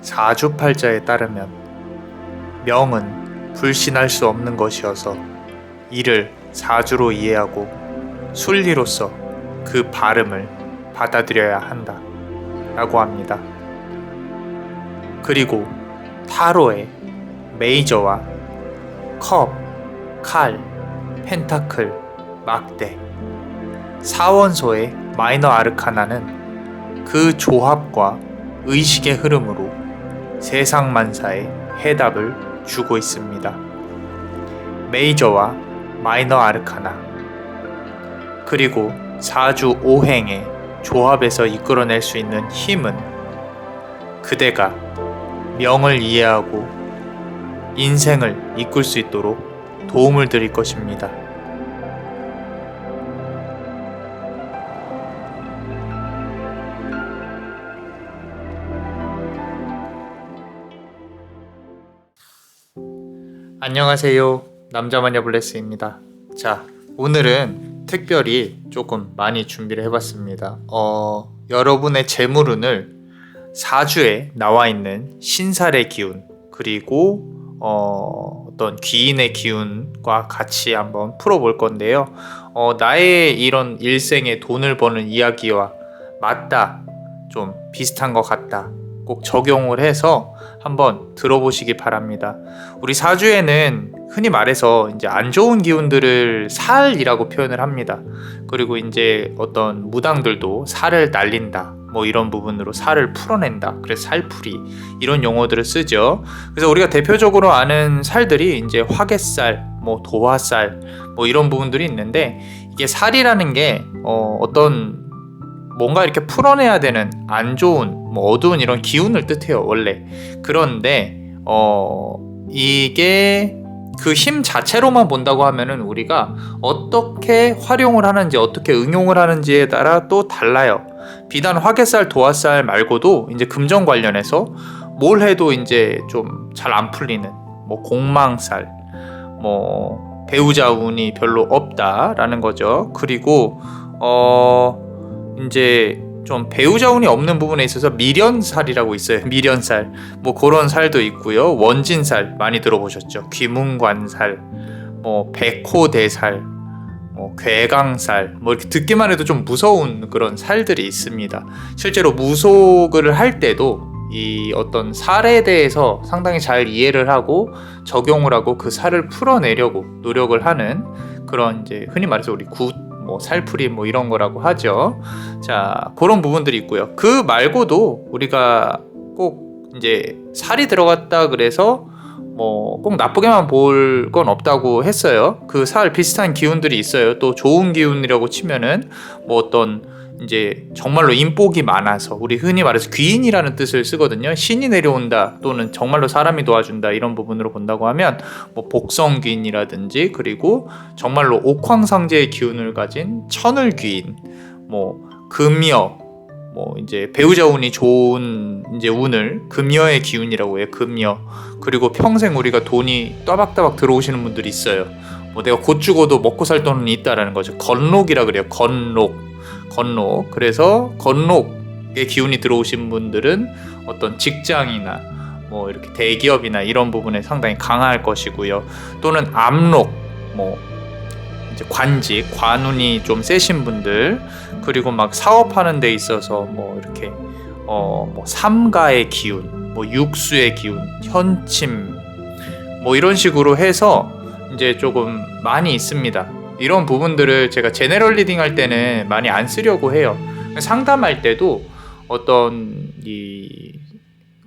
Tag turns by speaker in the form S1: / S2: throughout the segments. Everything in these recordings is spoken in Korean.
S1: 사주팔자에 따르면 명은 불신할 수 없는 것이어서 이를 사주로 이해하고 순리로서 그 발음을 받아들여야 한다 라고 합니다. 그리고 타로의 메이저와 컵, 칼, 펜타클, 막대, 사원소의 마이너 아르카나는 그 조합과 의식의 흐름으로 세상만사의 해답을 주고 있습니다. 메이저와 마이너 아르카나, 그리고 사주 오행의 조합에서 이끌어낼 수 있는 힘은 그대가 명을 이해하고 인생을 이끌 수 있도록 도움을 드릴 것입니다. 안녕하세요. 남자마녀 블레스입니다. 자, 오늘은 특별히 조금 많이 준비를 해봤습니다. 여러분의 재물운을 사주에 나와 있는 신살의 기운, 그리고 어떤 귀인의 기운과 같이 한번 풀어볼 건데요. 나의 이런 일생에 돈을 버는 이야기와 맞다, 좀 비슷한 것 같다, 꼭 적용을 해서 한번 들어보시기 바랍니다. 우리 사주에는 흔히 말해서 이제 안 좋은 기운들을 살이라고 표현을 합니다. 그리고 이제 어떤 무당들도 살을 날린다, 뭐 이런 부분으로 살을 풀어낸다, 그래서 살풀이, 이런 용어들을 쓰죠. 그래서 우리가 대표적으로 아는 살들이 이제 화개살, 뭐 도화살, 뭐 이런 부분들이 있는데, 이게 살이라는 게 어떤 뭔가 이렇게 풀어내야 되는 안 좋은, 뭐 어두운 이런 기운을 뜻해요, 원래. 그런데 이게 그 힘 자체로만 본다고 하면은 우리가 어떻게 활용을 하는지, 어떻게 응용을 하는지에 따라 또 달라요. 비단 화개살, 도화살 말고도 이제 금전 관련해서 뭘 해도 이제 좀 잘 안 풀리는, 뭐 공망살, 뭐 배우자 운이 별로 없다라는 거죠. 그리고 이제 좀 배우자 운이 없는 부분에 있어서 미련살이라고 있어요. 미련살, 뭐 그런 살도 있고요. 원진살 많이 들어보셨죠? 귀문관살, 뭐 백호대살, 뭐 괴강살, 뭐 이렇게 듣기만 해도 좀 무서운 그런 살들이 있습니다. 실제로 무속을 할 때도 이 어떤 살에 대해서 상당히 잘 이해를 하고 적용을 하고 그 살을 풀어내려고 노력을 하는 그런, 이제 흔히 말해서 우리 뭐 살풀이 뭐 이런 거라고 하죠. 자, 그런 부분들이 있고요. 그 말고도 우리가 꼭 이제 살이 들어갔다 그래서 뭐 꼭 나쁘게만 볼 건 없다고 했어요. 그 살 비슷한 기운들이 있어요. 또 좋은 기운이라고 치면은 뭐 어떤 이제 정말로 인복이 많아서, 우리 흔히 말해서 귀인이라는 뜻을 쓰거든요. 신이 내려온다, 또는 정말로 사람이 도와준다, 이런 부분으로 본다고 하면 뭐 복성귀인이라든지, 그리고 정말로 옥황상제의 기운을 가진 천을귀인, 뭐 금여, 뭐 이제 배우자 운이 좋은 이제 운을 금여의 기운이라고 해요. 금여. 그리고 평생 우리가 돈이 따박따박 들어오시는 분들이 있어요. 뭐 내가 곧 죽어도 먹고 살 돈이 있다라는 거죠. 건록이라 그래요. 건록. 그래서 건록의 기운이 들어오신 분들은 어떤 직장이나 뭐 이렇게 대기업이나 이런 부분에 상당히 강할 것이고요. 또는 압록, 뭐 이제 관직, 관운이 좀 세신 분들, 그리고 막 사업하는 데 있어서 뭐 이렇게 뭐 삼가의 기운, 뭐 육수의 기운, 현침, 뭐 이런 식으로 해서 이제 조금 많이 있습니다. 이런 부분들을 제가 제너럴 리딩 할 때는 많이 안 쓰려고 해요. 상담할 때도 어떤 이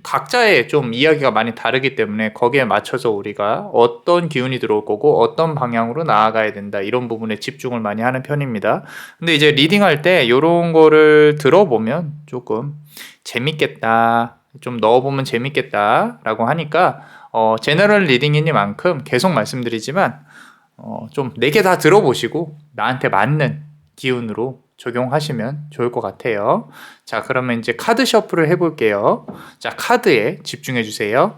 S1: 각자의 좀 이야기가 많이 다르기 때문에 거기에 맞춰서 우리가 어떤 기운이 들어올 거고 어떤 방향으로 나아가야 된다, 이런 부분에 집중을 많이 하는 편입니다. 근데 이제 리딩할 때 이런 거를 들어보면 조금 재밌겠다, 좀 넣어보면 재밌겠다 라고 하니까 제너럴 리딩이니만큼 계속 말씀드리지만 좀 4개 다 들어보시고 나한테 맞는 기운으로 적용하시면 좋을 것 같아요. 자, 그러면 이제 카드 셔플을 해볼게요. 자, 카드에 집중해 주세요.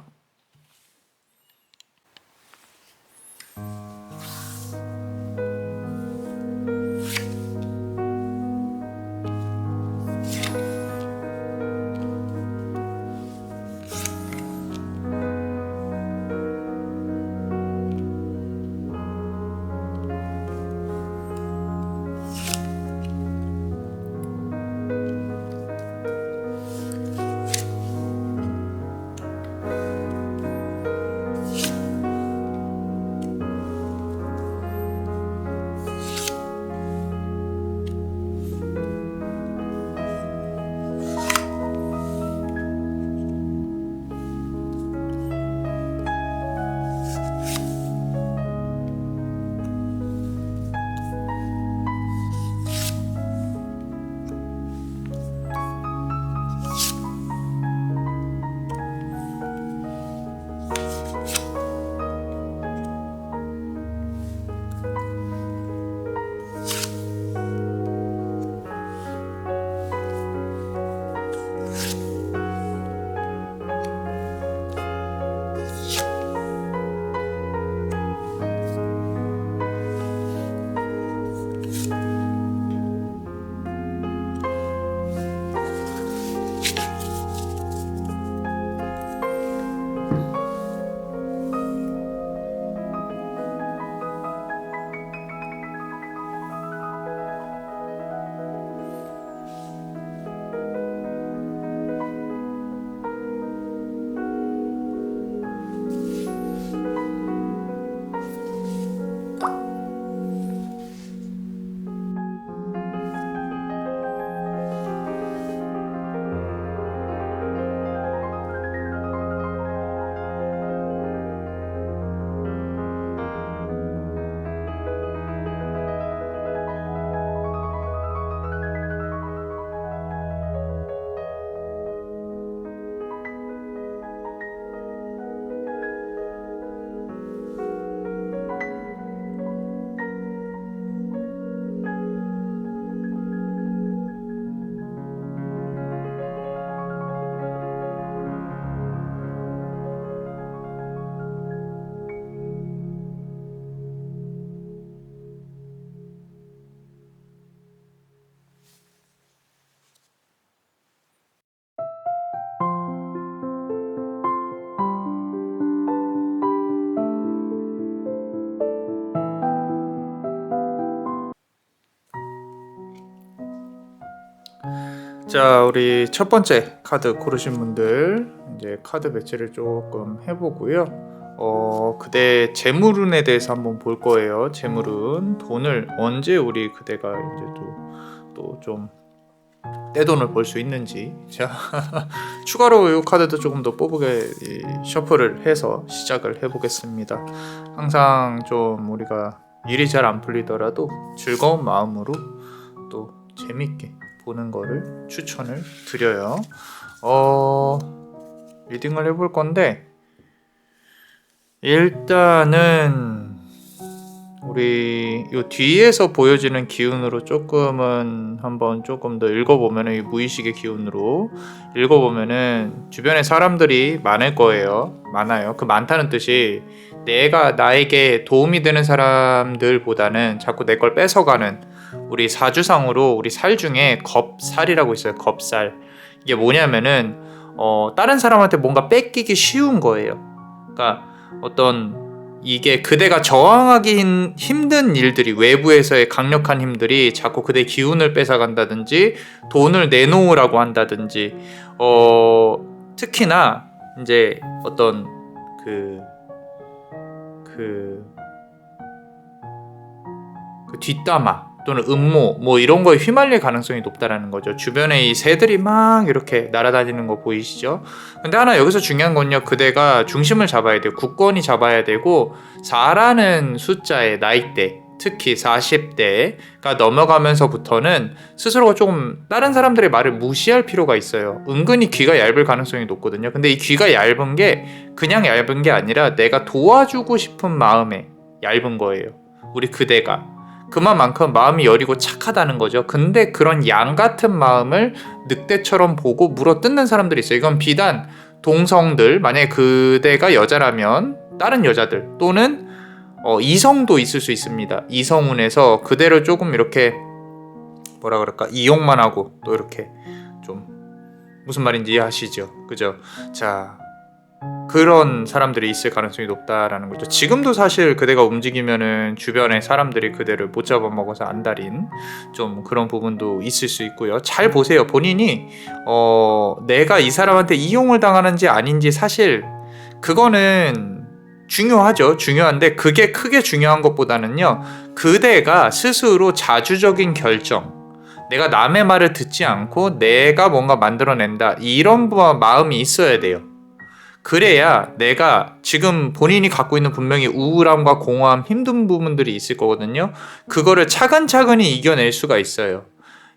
S1: 자, 우리 첫 번째 카드 고르신 분들 이제 카드 배치를 조금 해보고요. 그대 재물운에 대해서 한번 볼 거예요. 재물운, 돈을 언제 우리 그대가 이제 또 좀 떼돈을 벌 수 있는지. 자, 추가로 이 카드도 조금 더 뽑게 셔플을 해서 시작을 해보겠습니다. 항상 좀 우리가 일이 잘 안 풀리더라도 즐거운 마음으로 또 재밌게 보는 거를 추천을 드려요. 리딩을 해볼 건데, 일단은 우리 요 뒤에서 보여지는 기운으로 조금 더 읽어보면은, 이 무의식의 기운으로 읽어보면은 주변에 사람들이 많을 거예요. 많아요. 그 많다는 뜻이 내가 나에게 도움이 되는 사람들보다는 자꾸 내 걸 뺏어가는, 우리 사주상으로 우리 살 중에 겁살이라고 있어요. 겁살. 이게 뭐냐면은 다른 사람한테 뭔가 뺏기기 쉬운 거예요. 그러니까 이게 그대가 저항하기 힘든 일들이, 외부에서의 강력한 힘들이 자꾸 그대 기운을 뺏어간다든지 돈을 내놓으라고 한다든지, 특히나 이제 그 뒷담화 또는 음모 뭐 이런 거에 휘말릴 가능성이 높다라는 거죠. 주변에 이 새들이 막 이렇게 날아다니는 거 보이시죠? 근데 하나 여기서 중요한 건요, 그대가 중심을 잡아야 돼요. 굳건히 잡아야 되고, 4라는 숫자의 나이대, 특히 40대가 넘어가면서부터는 스스로가 조금 다른 사람들의 말을 무시할 필요가 있어요. 은근히 귀가 얇을 가능성이 높거든요. 근데 이 귀가 얇은 게 그냥 얇은 게 아니라 내가 도와주고 싶은 마음에 얇은 거예요. 우리 그대가 그만큼 마음이 여리고 착하다는 거죠. 근데 그런 양 같은 마음을 늑대처럼 보고 물어뜯는 사람들이 있어요. 이건 비단 동성들, 만약에 그대가 여자라면 다른 여자들 또는 이성도 있을 수 있습니다. 이성운에서 그대를 조금 이렇게 이용만 하고 또 이렇게 좀 무슨 말인지 이해하시죠? 그죠? 자, 그런 사람들이 있을 가능성이 높다라는 거죠. 지금도 사실 그대가 움직이면은 주변의 사람들이 그대를 못 잡아먹어서 안달인 좀 그런 부분도 있을 수 있고요. 잘 보세요. 본인이 내가 이 사람한테 이용을 당하는지 아닌지, 사실 그거는 중요하죠. 중요한데 그게 크게 중요한 것보다는요, 그대가 스스로 자주적인 결정, 내가 남의 말을 듣지 않고 내가 뭔가 만들어낸다, 이런 마음이 있어야 돼요. 그래야 내가 지금 본인이 갖고 있는 분명히 우울함과 공허함, 힘든 부분들이 있을 거거든요. 그거를 차근차근히 이겨낼 수가 있어요.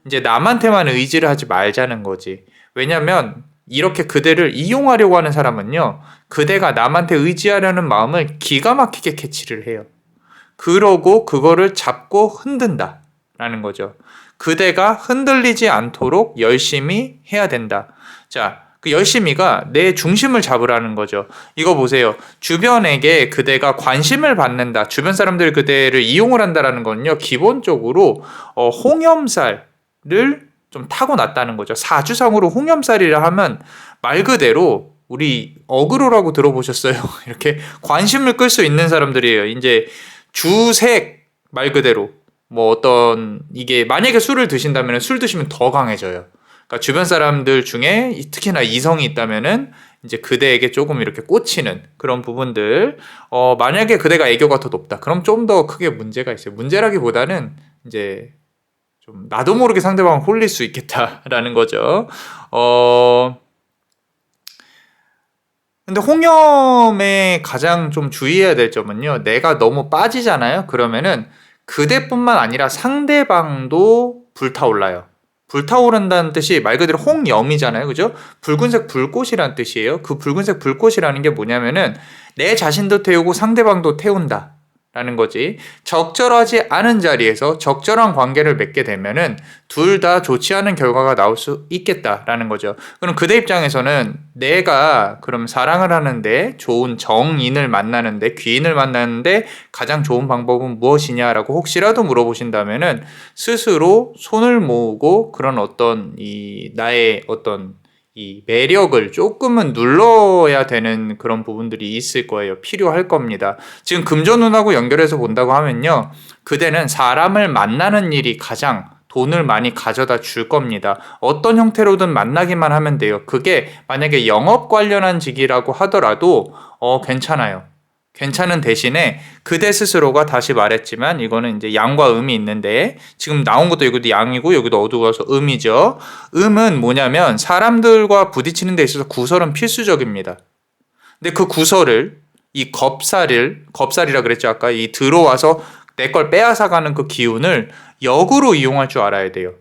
S1: 이제 남한테만 의지를 하지 말자는 거지. 왜냐면 이렇게 그대를 이용하려고 하는 사람은요, 그대가 남한테 의지하려는 마음을 기가 막히게 캐치를 해요. 그러고 그거를 잡고 흔든다 라는 거죠. 그대가 흔들리지 않도록 열심히 해야 된다. 자, 그 열심히가 내 중심을 잡으라는 거죠. 이거 보세요. 주변에게 그대가 관심을 받는다, 주변 사람들이 그대를 이용을 한다라는 건요, 기본적으로 홍염살을 좀 타고났다는 거죠. 사주상으로 홍염살이라 하면 말 그대로 우리 어그로라고 들어보셨어요? 이렇게 관심을 끌 수 있는 사람들이에요. 이제 주색, 말 그대로 이게 만약에 술을 드신다면 술 드시면 더 강해져요. 그러니까 주변 사람들 중에 특히나 이성이 있다면은 이제 그대에게 조금 이렇게 꽂히는 그런 부분들, 만약에 그대가 애교가 더 높다, 그럼 좀 더 크게 문제가 있어요. 문제라기보다는 이제 좀 나도 모르게 상대방을 홀릴 수 있겠다라는 거죠. 근데 홍염에 가장 좀 주의해야 될 점은요, 내가 너무 빠지잖아요. 그러면은 그대뿐만 아니라 상대방도 불타올라요. 불타오른다는 뜻이 말 그대로 홍염이잖아요. 그죠? 붉은색 불꽃이라는 뜻이에요. 그 붉은색 불꽃이라는 게 뭐냐면은 내 자신도 태우고 상대방도 태운다 라는 거지. 적절하지 않은 자리에서 적절한 관계를 맺게 되면은 둘 다 좋지 않은 결과가 나올 수 있겠다라는 거죠. 그럼 그대 입장에서는 내가 그럼 사랑을 하는데, 좋은 정인을 만나는데, 귀인을 만나는데 가장 좋은 방법은 무엇이냐라고 혹시라도 물어보신다면은 스스로 손을 모으고 그런 나의 이 매력을 조금은 눌러야 되는 그런 부분들이 있을 거예요. 필요할 겁니다. 지금 금전운하고 연결해서 본다고 하면요, 그대는 사람을 만나는 일이 가장 돈을 많이 가져다 줄 겁니다. 어떤 형태로든 만나기만 하면 돼요. 그게 만약에 영업 관련한 직이라고 하더라도 괜찮아요. 괜찮은 대신에 그대 스스로가 다시 말했지만 이거는 이제 양과 음이 있는데 지금 나온 것도 여기도 양이고 여기도 어두워서 음이죠. 음은 뭐냐면 사람들과 부딪히는 데 있어서 구설은 필수적입니다. 근데 그 구설을 이 겁살이라 그랬죠. 아까 이 들어와서 내 걸 빼앗아가는 그 기운을 역으로 이용할 줄 알아야 돼요.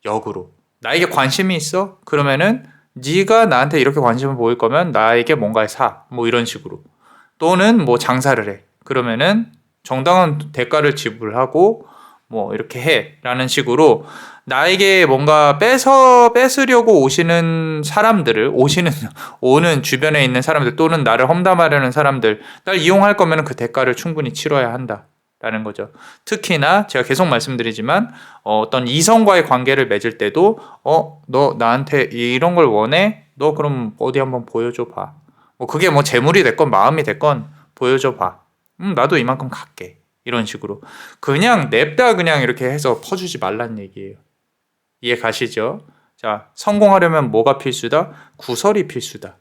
S1: 역으로. 나에게 관심이 있어? 그러면은 네가 나한테 이렇게 관심을 보일 거면 나에게 뭔가를 사. 뭐 이런 식으로. 또는 뭐 장사를 해. 그러면은 정당한 대가를 지불하고 뭐 이렇게 해. 라는 식으로 나에게 뭔가 뺏으려고 오시는 사람들을, 오는 주변에 있는 사람들 또는 나를 험담하려는 사람들, 날 이용할 거면 그 대가를 충분히 치러야 한다. 라는 거죠. 특히나 제가 계속 말씀드리지만 어떤 이성과의 관계를 맺을 때도 너 나한테 이런 걸 원해? 너 그럼 어디 한번 보여줘 봐. 뭐 그게 뭐 재물이 됐건 마음이 됐건 보여줘 봐. 나도 이만큼 갈게. 이런 식으로 그냥 냅다 그냥 이렇게 해서 퍼주지 말란 얘기예요. 이해 가시죠? 자, 성공하려면 뭐가 필수다? 구설이 필수다.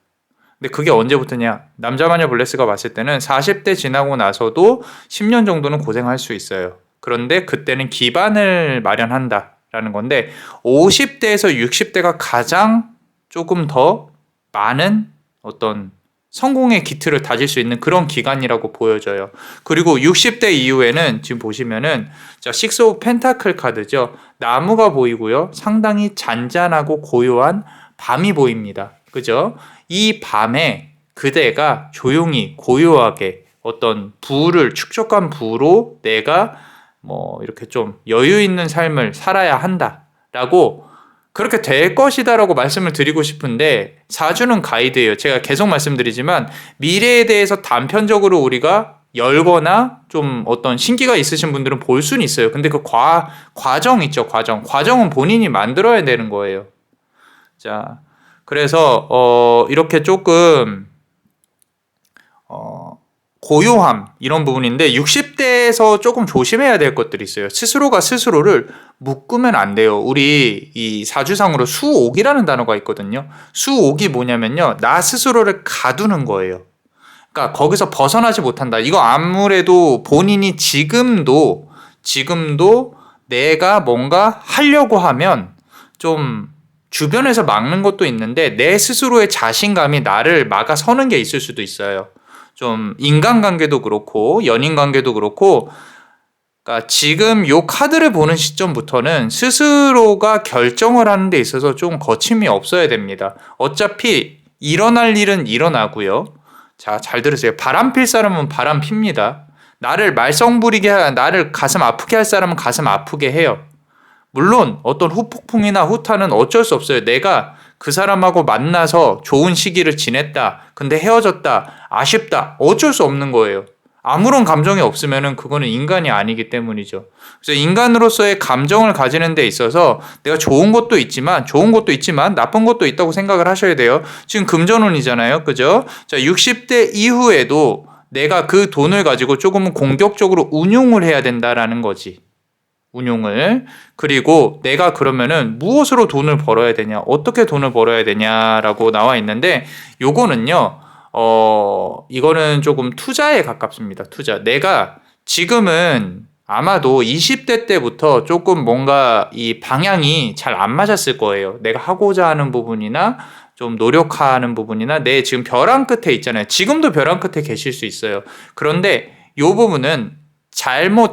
S1: 근데 그게 언제부터냐? 남자마녀 블레스가 봤을 때는 40대 지나고 나서도 10년 정도는 고생할 수 있어요. 그런데 그때는 기반을 마련한다라는 건데 50대에서 60대가 가장 조금 더 많은 어떤 성공의 기틀을 다질 수 있는 그런 기간이라고 보여져요. 그리고 60대 이후에는 지금 보시면은 자, 식스 오브 펜타클 카드죠. 나무가 보이고요. 상당히 잔잔하고 고요한 밤이 보입니다. 그죠? 이 밤에 그대가 조용히 고요하게 어떤 축적한 부로 내가 뭐 이렇게 좀 여유 있는 삶을 살아야 한다라고 그렇게 될 것이다라고 말씀을 드리고 싶은데 사주는 가이드예요. 제가 계속 말씀드리지만 미래에 대해서 단편적으로 우리가 열거나 좀 어떤 신기가 있으신 분들은 볼 수는 있어요. 근데 그 과정 있죠. 과정은 본인이 만들어야 되는 거예요. 자, 그래서 이렇게 조금 고요함 이런 부분인데 60대에서 조금 조심해야 될 것들이 있어요. 스스로가 스스로를 묶으면 안 돼요. 우리 이 사주상으로 수옥이라는 단어가 있거든요. 수옥이 뭐냐면요. 나 스스로를 가두는 거예요. 그러니까 거기서 벗어나지 못한다. 이거 아무래도 본인이 지금도 내가 뭔가 하려고 하면 좀 주변에서 막는 것도 있는데 내 스스로의 자신감이 나를 막아서는 게 있을 수도 있어요. 좀 인간관계도 그렇고 연인관계도 그렇고 그러니까 지금 요 카드를 보는 시점부터는 스스로가 결정을 하는 데 있어서 좀 거침이 없어야 됩니다. 어차피 일어날 일은 일어나고요. 자, 잘 들으세요. 바람 필 사람은 바람 핍니다. 나를 나를 가슴 아프게 할 사람은 가슴 아프게 해요. 물론 어떤 후폭풍이나 후타는 어쩔 수 없어요. 내가 그 사람하고 만나서 좋은 시기를 지냈다. 근데 헤어졌다. 아쉽다. 어쩔 수 없는 거예요. 아무런 감정이 없으면은 그거는 인간이 아니기 때문이죠. 그래서 인간으로서의 감정을 가지는 데 있어서 내가 좋은 것도 있지만 나쁜 것도 있다고 생각을 하셔야 돼요. 지금 금전운이잖아요. 그죠? 자, 60대 이후에도 내가 그 돈을 가지고 조금은 공격적으로 운용을 해야 된다라는 거지. 운용을. 그리고 내가 그러면은 무엇으로 돈을 벌어야 되냐, 어떻게 돈을 벌어야 되냐라고 나와 있는데 요거는요, 이거는 조금 투자에 가깝습니다. 투자. 내가 지금은 아마도 20대 때부터 조금 뭔가 이 방향이 잘 안 맞았을 거예요. 내가 하고자 하는 부분이나 좀 노력하는 부분이나 내 지금 벼랑 끝에 있잖아요. 지금도 벼랑 끝에 계실 수 있어요. 그런데 요 부분은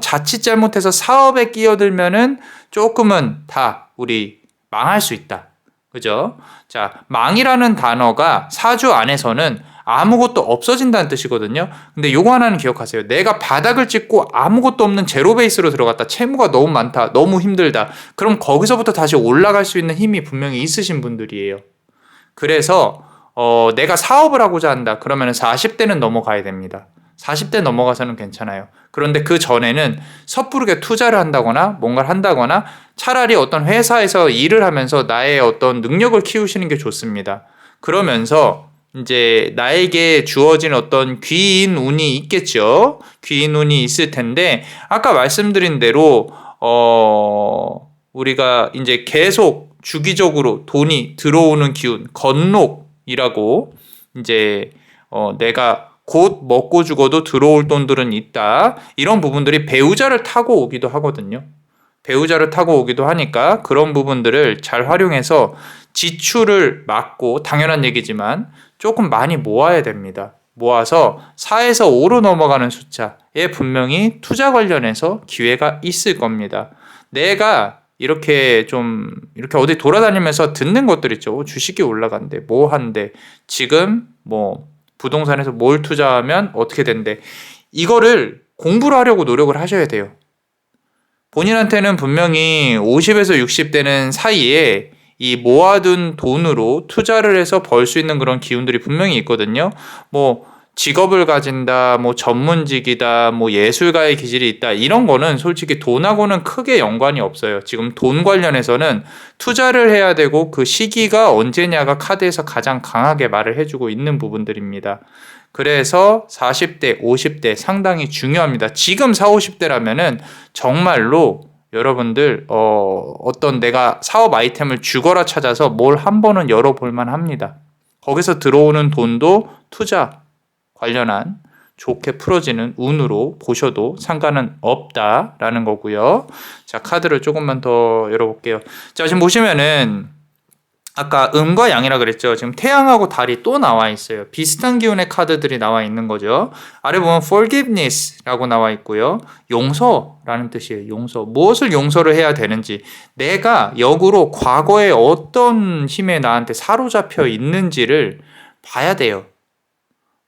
S1: 자칫 잘못해서 사업에 끼어들면은 조금은 다 우리 망할 수 있다. 그죠? 자, 망이라는 단어가 사주 안에서는 아무것도 없어진다는 뜻이거든요. 근데 요거 하나는 기억하세요. 내가 바닥을 찍고 아무것도 없는 제로 베이스로 들어갔다. 채무가 너무 많다. 너무 힘들다. 그럼 거기서부터 다시 올라갈 수 있는 힘이 분명히 있으신 분들이에요. 그래서 내가 사업을 하고자 한다. 그러면 40대는 넘어가야 됩니다. 40대 넘어가서는 괜찮아요. 그런데 그 전에는 섣부르게 투자를 한다거나 뭔가를 한다거나 차라리 어떤 회사에서 일을 하면서 나의 어떤 능력을 키우시는 게 좋습니다. 그러면서 이제 나에게 주어진 어떤 귀인 운이 있겠죠. 귀인 운이 있을 텐데 아까 말씀드린 대로 우리가 이제 계속 주기적으로 돈이 들어오는 기운, 건록이라고 이제 내가 곧 먹고 죽어도 들어올 돈들은 있다. 이런 부분들이 배우자를 타고 오기도 하거든요. 배우자를 타고 오기도 하니까 그런 부분들을 잘 활용해서 지출을 막고, 당연한 얘기지만 조금 많이 모아야 됩니다. 모아서 4에서 5로 넘어가는 숫자에 분명히 투자 관련해서 기회가 있을 겁니다. 내가 이렇게 어디 돌아다니면서 듣는 것들 있죠. 주식이 올라간대, 뭐 한대, 지금 뭐 부동산에서 뭘 투자하면 어떻게 된대. 이거를 공부를 하려고 노력을 하셔야 돼요. 본인한테는 분명히 50에서 60대는 사이에 이 모아둔 돈으로 투자를 해서 벌 수 있는 그런 기운들이 분명히 있거든요. 뭐 직업을 가진다, 뭐 전문직이다, 뭐 예술가의 기질이 있다, 이런 거는 솔직히 돈하고는 크게 연관이 없어요. 지금 돈 관련해서는 투자를 해야 되고 그 시기가 언제냐가 카드에서 가장 강하게 말을 해주고 있는 부분들입니다. 그래서 40대, 50대 상당히 중요합니다. 지금 40, 50대라면은 정말로 여러분들 어떤 내가 사업 아이템을 죽어라 찾아서 뭘 한 번은 열어볼만 합니다. 거기서 들어오는 돈도 투자 관련한 좋게 풀어지는 운으로 보셔도 상관은 없다라는 거고요. 자, 카드를 조금만 더 열어볼게요. 자, 지금 보시면은 아까 음과 양이라 그랬죠. 지금 태양하고 달이 또 나와 있어요. 비슷한 기운의 카드들이 나와 있는 거죠. 아래 보면 forgiveness라고 나와 있고요. 용서라는 뜻이에요. 용서. 무엇을 용서를 해야 되는지, 내가 역으로 과거에 어떤 힘에 나한테 사로잡혀 있는지를 봐야 돼요.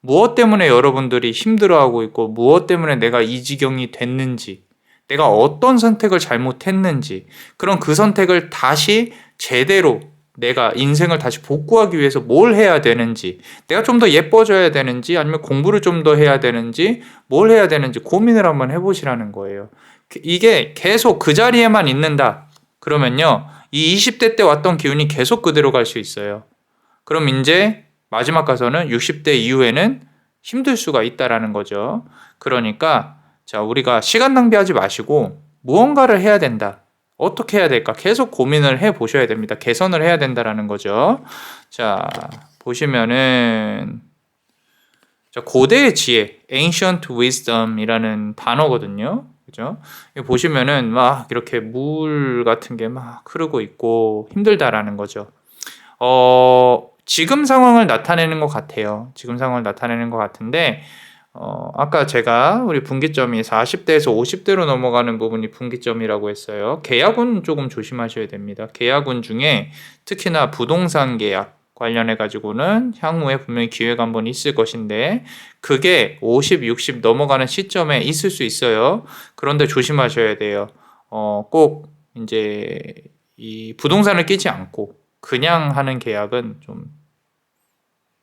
S1: 무엇 때문에 여러분들이 힘들어하고 있고, 무엇 때문에 내가 이 지경이 됐는지, 내가 어떤 선택을 잘못했는지, 그럼 그 선택을 다시 제대로 내가 인생을 다시 복구하기 위해서 뭘 해야 되는지, 내가 좀 더 예뻐져야 되는지, 아니면 공부를 좀 더 해야 되는지, 뭘 해야 되는지 고민을 한번 해보시라는 거예요. 이게 계속 그 자리에만 있는다 그러면요, 이 20대 때 왔던 기운이 계속 그대로 갈 수 있어요. 그럼 이제 마지막 가서는 60대 이후에는 힘들 수가 있다라는 거죠. 그러니까 자, 우리가 시간 낭비하지 마시고 무언가를 해야 된다. 어떻게 해야 될까? 계속 고민을 해 보셔야 됩니다. 개선을 해야 된다라는 거죠. 자, 보시면은 자, 고대의 지혜, ancient wisdom이라는 단어거든요. 그죠? 보시면은 막 이렇게 물 같은 게 막 흐르고 있고 힘들다라는 거죠. 지금 상황을 나타내는 것 같아요. 지금 상황을 나타내는 것 같은데, 아까 제가 우리 분기점이 40대에서 50대로 넘어가는 부분이 분기점이라고 했어요. 계약운 조금 조심하셔야 됩니다. 계약운 중에 특히나 부동산 계약 관련해 가지고는 향후에 분명히 기회가 한번 있을 것인데, 그게 50, 60 넘어가는 시점에 있을 수 있어요. 그런데 조심하셔야 돼요. 꼭 이제 이 부동산을 끼지 않고 그냥 하는 계약은 좀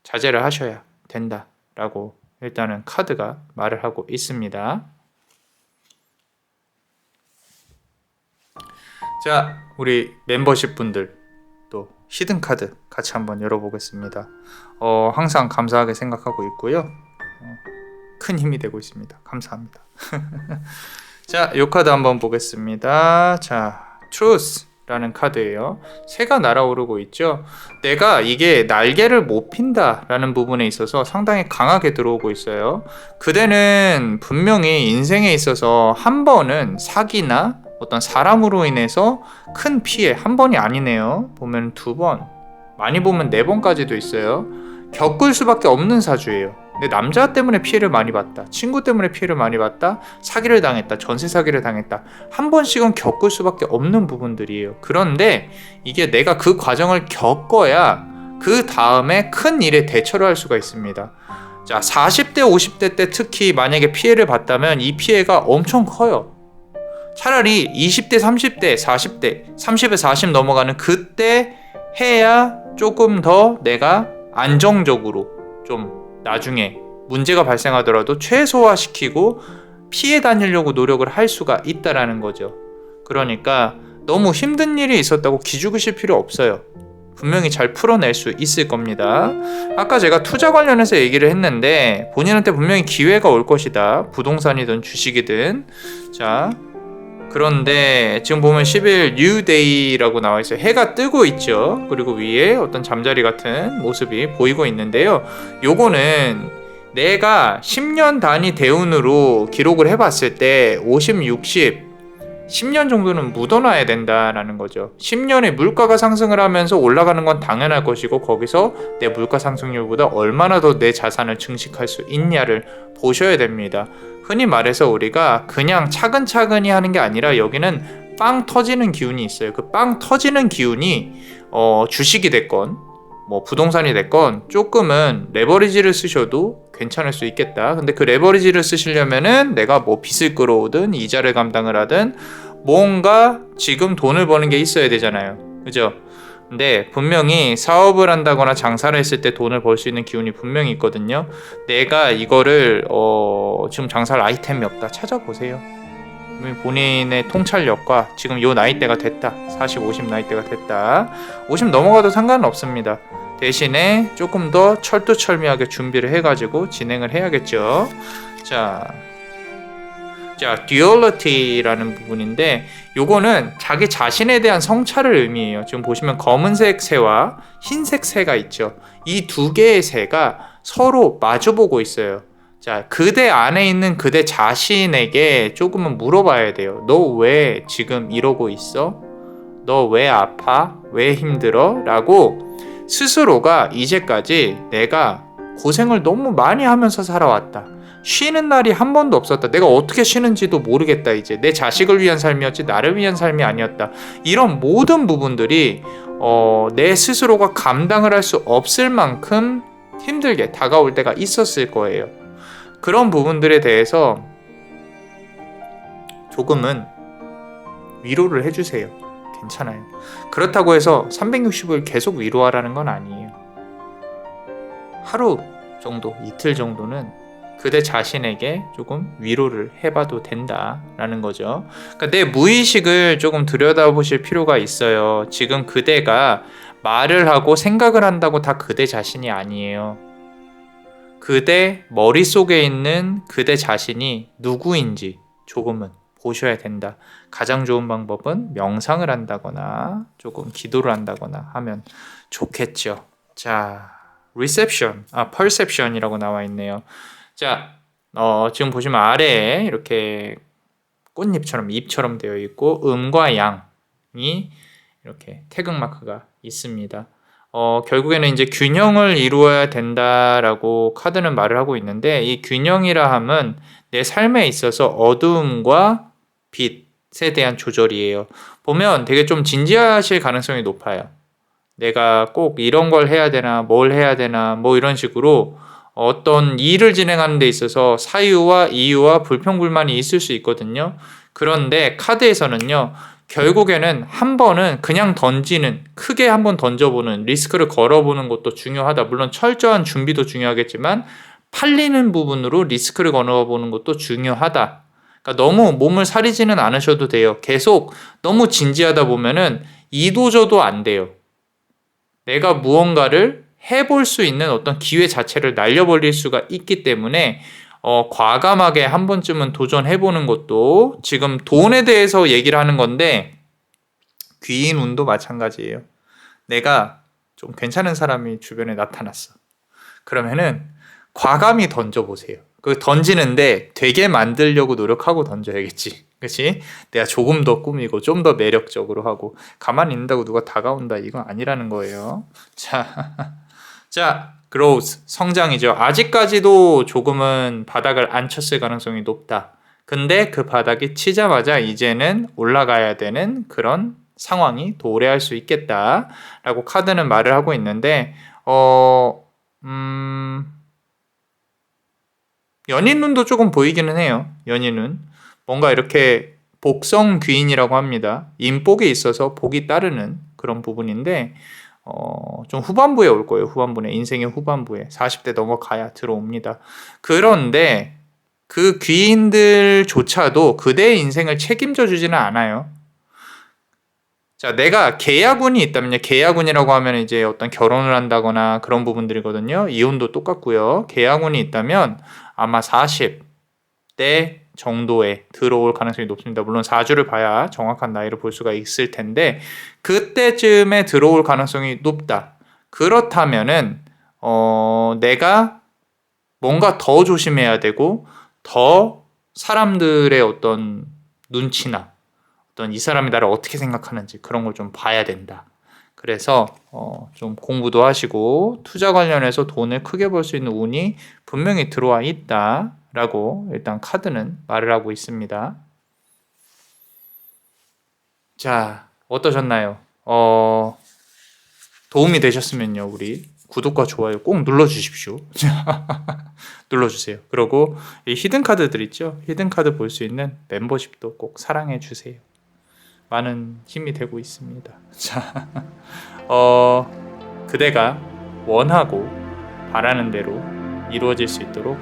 S1: 자제를 하셔야 된다라고 일단은 카드가 말을 하고 있습니다. 자, 우리 멤버십 분들 또 히든 카드 같이 한번 열어보겠습니다. 항상 감사하게 생각하고 있고요. 큰 힘이 되고 있습니다. 감사합니다. 자, 이 카드 한번 보겠습니다. 자, truth 라는 카드예요. 새가 날아오르고 있죠. 내가 이게 날개를 못 핀다 라는 부분에 있어서 상당히 강하게 들어오고 있어요. 그대는 분명히 인생에 있어서 한 번은 사기나 어떤 사람으로 인해서 큰 피해, 한 번이 아니네요. 보면 2번, 많이 보면 4번까지도 있어요. 겪을 수밖에 없는 사주예요. 근데 남자 때문에 피해를 많이 봤다, 친구 때문에 피해를 많이 봤다, 사기를 당했다, 전세 사기를 당했다, 한 번씩은 겪을 수밖에 없는 부분들이에요. 그런데 이게 내가 그 과정을 겪어야 그 다음에 큰 일에 대처를 할 수가 있습니다. 자, 40대 50대 때 특히 만약에 피해를 봤다면 이 피해가 엄청 커요. 차라리 20대 30대 40대 30에 40 넘어가는 그때 해야 조금 더 내가 안정적으로 좀 나중에 문제가 발생하더라도 최소화시키고 피해 다니려고 노력을 할 수가 있다라는 거죠. 그러니까 너무 힘든 일이 있었다고 기죽으실 필요 없어요. 분명히 잘 풀어낼 수 있을 겁니다. 아까 제가 투자 관련해서 얘기를 했는데 본인한테 분명히 기회가 올 것이다. 부동산이든 주식이든. 자, 그런데 지금 보면 10일 New Day라고 나와 있어요. 해가 뜨고 있죠. 그리고 위에 어떤 잠자리 같은 모습이 보이고 있는데요. 요거는 내가 10년 단위 대운으로 기록을 해봤을 때 50, 60, 10년 정도는 묻어놔야 된다라는 거죠. 10년에 물가가 상승을 하면서 올라가는 건 당연할 것이고, 거기서 내 물가 상승률보다 얼마나 더 내 자산을 증식할 수 있냐를 보셔야 됩니다. 흔히 말해서 우리가 그냥 차근차근히 하는 게 아니라 여기는 빵 터지는 기운이 있어요. 그 빵 터지는 기운이 주식이 됐건 뭐 부동산이 됐건 조금은 레버리지를 쓰셔도 괜찮을 수 있겠다. 근데 그 레버리지를 쓰시려면은 내가 뭐 빚을 끌어오든 이자를 감당을 하든 뭔가 지금 돈을 버는 게 있어야 되잖아요. 그죠? 근데 분명히 사업을 한다거나 장사를 했을 때 돈을 벌 수 있는 기운이 분명히 있거든요. 내가 이거를 지금 장사할 아이템이 없다, 찾아보세요. 본인의 통찰력과 지금 요 나이대가 됐다, 40, 50 나이대가 됐다, 50 넘어가도 상관은 없습니다. 대신에 조금 더 철두철미하게 준비를 해가지고 진행을 해야겠죠. 자, 듀얼리티라는 부분인데, 요거는 자기 자신에 대한 성찰을 의미해요. 지금 보시면 검은색 새와 흰색 새가 있죠. 이 두 개의 새가 서로 마주보고 있어요. 자, 그대 안에 있는 그대 자신에게 조금은 물어봐야 돼요. 너 왜 지금 이러고 있어? 너 왜 아파? 왜 힘들어? 라고 스스로가 이제까지 내가 고생을 너무 많이 하면서 살아왔다, 쉬는 날이 한 번도 없었다, 내가 어떻게 쉬는지도 모르겠다, 이제 내 자식을 위한 삶이었지 나를 위한 삶이 아니었다, 이런 모든 부분들이 내 스스로가 감당을 할 수 없을 만큼 힘들게 다가올 때가 있었을 거예요. 그런 부분들에 대해서 조금은 위로를 해주세요. 괜찮아요. 그렇다고 해서 360을 계속 위로하라는 건 아니에요. 하루 정도, 이틀 정도는 그대 자신에게 조금 위로를 해봐도 된다라는 거죠. 그러니까 내 무의식을 조금 들여다보실 필요가 있어요. 지금 그대가 말을 하고 생각을 한다고 다 그대 자신이 아니에요. 그대 머릿속에 있는 그대 자신이 누구인지 조금은 보셔야 된다. 가장 좋은 방법은 명상을 한다거나 조금 기도를 한다거나 하면 좋겠죠. 자, perception이라고 나와 있네요. 자, 지금 보시면 아래에 이렇게 꽃잎처럼 잎처럼 되어 있고 음과 양이 이렇게 태극마크가 있습니다. 결국에는 이제 균형을 이루어야 된다라고 카드는 말을 하고 있는데, 이 균형이라 함은 내 삶에 있어서 어두움과 빛에 대한 조절이에요. 보면 되게 좀 진지하실 가능성이 높아요. 내가 꼭 이런 걸 해야 되나, 뭘 해야 되나, 뭐 이런 식으로 어떤 일을 진행하는 데 있어서 사유와 이유와 불평불만이 있을 수 있거든요. 그런데 카드에서는요, 결국에는 한 번은 그냥 던지는, 크게 한번 던져보는, 리스크를 걸어보는 것도 중요하다. 물론 철저한 준비도 중요하겠지만 팔리는 부분으로 리스크를 걸어보는 것도 중요하다. 그러니까 너무 몸을 사리지는 않으셔도 돼요. 계속 너무 진지하다 보면은 이도저도 안 돼요. 내가 무언가를 해볼 수 있는 어떤 기회 자체를 날려버릴 수가 있기 때문에 과감하게 한 번쯤은 도전해보는 것도, 지금 돈에 대해서 얘기를 하는 건데 귀인 운도 마찬가지예요. 내가 좀 괜찮은 사람이 주변에 나타났어. 그러면은 과감히 던져보세요. 그 던지는데 되게 만들려고 노력하고 던져야겠지. 그치? 내가 조금 더 꾸미고 좀 더 매력적으로 하고, 가만히 있는다고 누가 다가온다 이건 아니라는 거예요. 자, growth, 성장이죠. 아직까지도 조금은 바닥을 안 쳤을 가능성이 높다. 근데 그 바닥이 치자마자 이제는 올라가야 되는 그런 상황이 도래할 수 있겠다 라고 카드는 말을 하고 있는데, 연인운도 조금 보이기는 해요. 연인운 뭔가 이렇게 복성 귀인이라고 합니다. 인복에 있어서 복이 따르는 그런 부분인데, 좀 후반부에 올 거예요. 인생의 후반부에 40대 넘어가야 들어옵니다. 그런데 그 귀인들조차도 그대의 인생을 책임져 주지는 않아요. 자, 내가 계약운이 있다면요. 계약운이라고 하면 이제 어떤 결혼을 한다거나 그런 부분들이거든요. 이혼도 똑같고요. 계약운이 있다면 아마 40대 정도에 들어올 가능성이 높습니다. 물론 4주를 봐야 정확한 나이를 볼 수가 있을 텐데 그때쯤에 들어올 가능성이 높다. 그렇다면은 내가 뭔가 더 조심해야 되고 더 사람들의 어떤 눈치나 어떤 이 사람이 나를 어떻게 생각하는지 그런 걸 좀 봐야 된다. 그래서 좀 공부도 하시고 투자 관련해서 돈을 크게 벌 수 있는 운이 분명히 들어와 있다라고 일단 카드는 말을 하고 있습니다. 자, 어떠셨나요? 도움이 되셨으면요, 우리 구독과 좋아요 꼭 눌러주십시오. 눌러주세요. 그리고 이 히든 카드들 있죠? 히든 카드 볼 수 있는 멤버십도 꼭 사랑해 주세요. 많은 힘이 되고 있습니다. 자, 그대가 원하고 바라는 대로 이루어질 수 있도록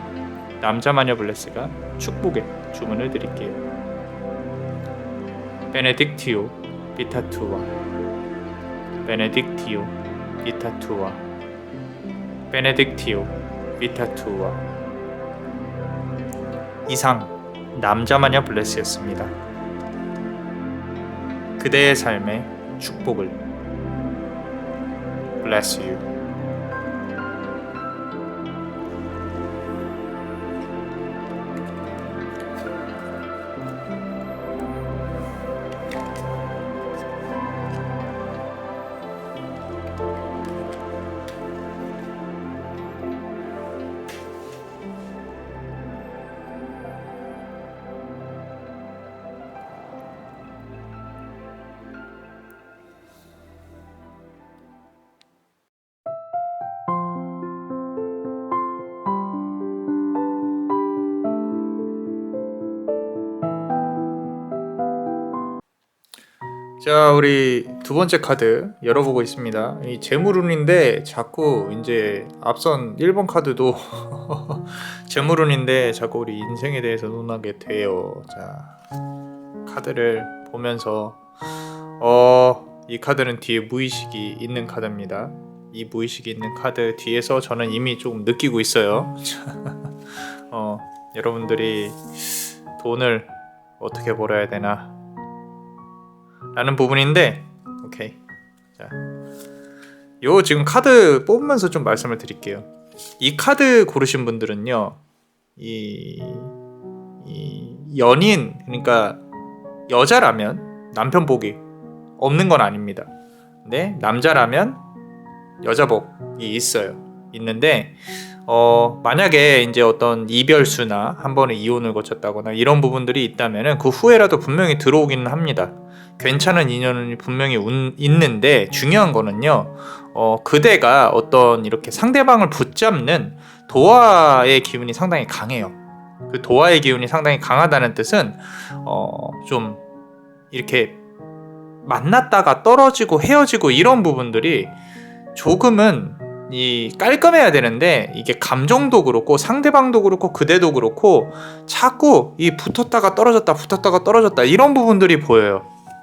S1: 남자마녀 블레스가 축복의 주문을 드릴게요. 베네딕티오 비타투아, 베네딕티오 비타투아, 베네딕티오 비타투아. 이상 남자마녀 블레스였습니다. 그대의 삶의 축복을. Bless you. 자, 우리 두 번째 카드 열어보고 있습니다. 이 재물운인데 자꾸 이제 앞선 1번 카드도 재물운인데 자꾸 우리 인생에 대해서 논하게 돼요. 자, 카드를 보면서 이 카드는 뒤에 무의식이 있는 카드입니다. 이 무의식이 있는 카드 뒤에서 저는 이미 조금 느끼고 있어요. 여러분들이 돈을 어떻게 벌어야 되나 라는 부분인데, 오케이. 자, 요 지금 카드 뽑으면서 좀 말씀을 드릴게요. 이 카드 고르신 분들은요, 이 연인, 그러니까 여자라면 남편 복이 없는 건 아닙니다. 근데 남자라면 여자 복이 있는데 만약에 이제 어떤 이별수나 한 번에 이혼을 거쳤다거나 이런 부분들이 있다면은 그 후에라도 분명히 들어오기는 합니다. 괜찮은 인연이 분명히 있는데 중요한 거는요, 그대가 어떤 이렇게 상대방을 붙잡는 도화의 기운이 상당히 강해요. 그 도화의 기운이 상당히 강하다는 뜻은 좀 이렇게 만났다가 떨어지고 헤어지고 이런 부분들이 조금은 이 깔끔해야 되는데 이게 감정도 그렇고 상대방도 그렇고 그대도 그렇고 자꾸 이 붙었다가 떨어졌다 이런 부분들이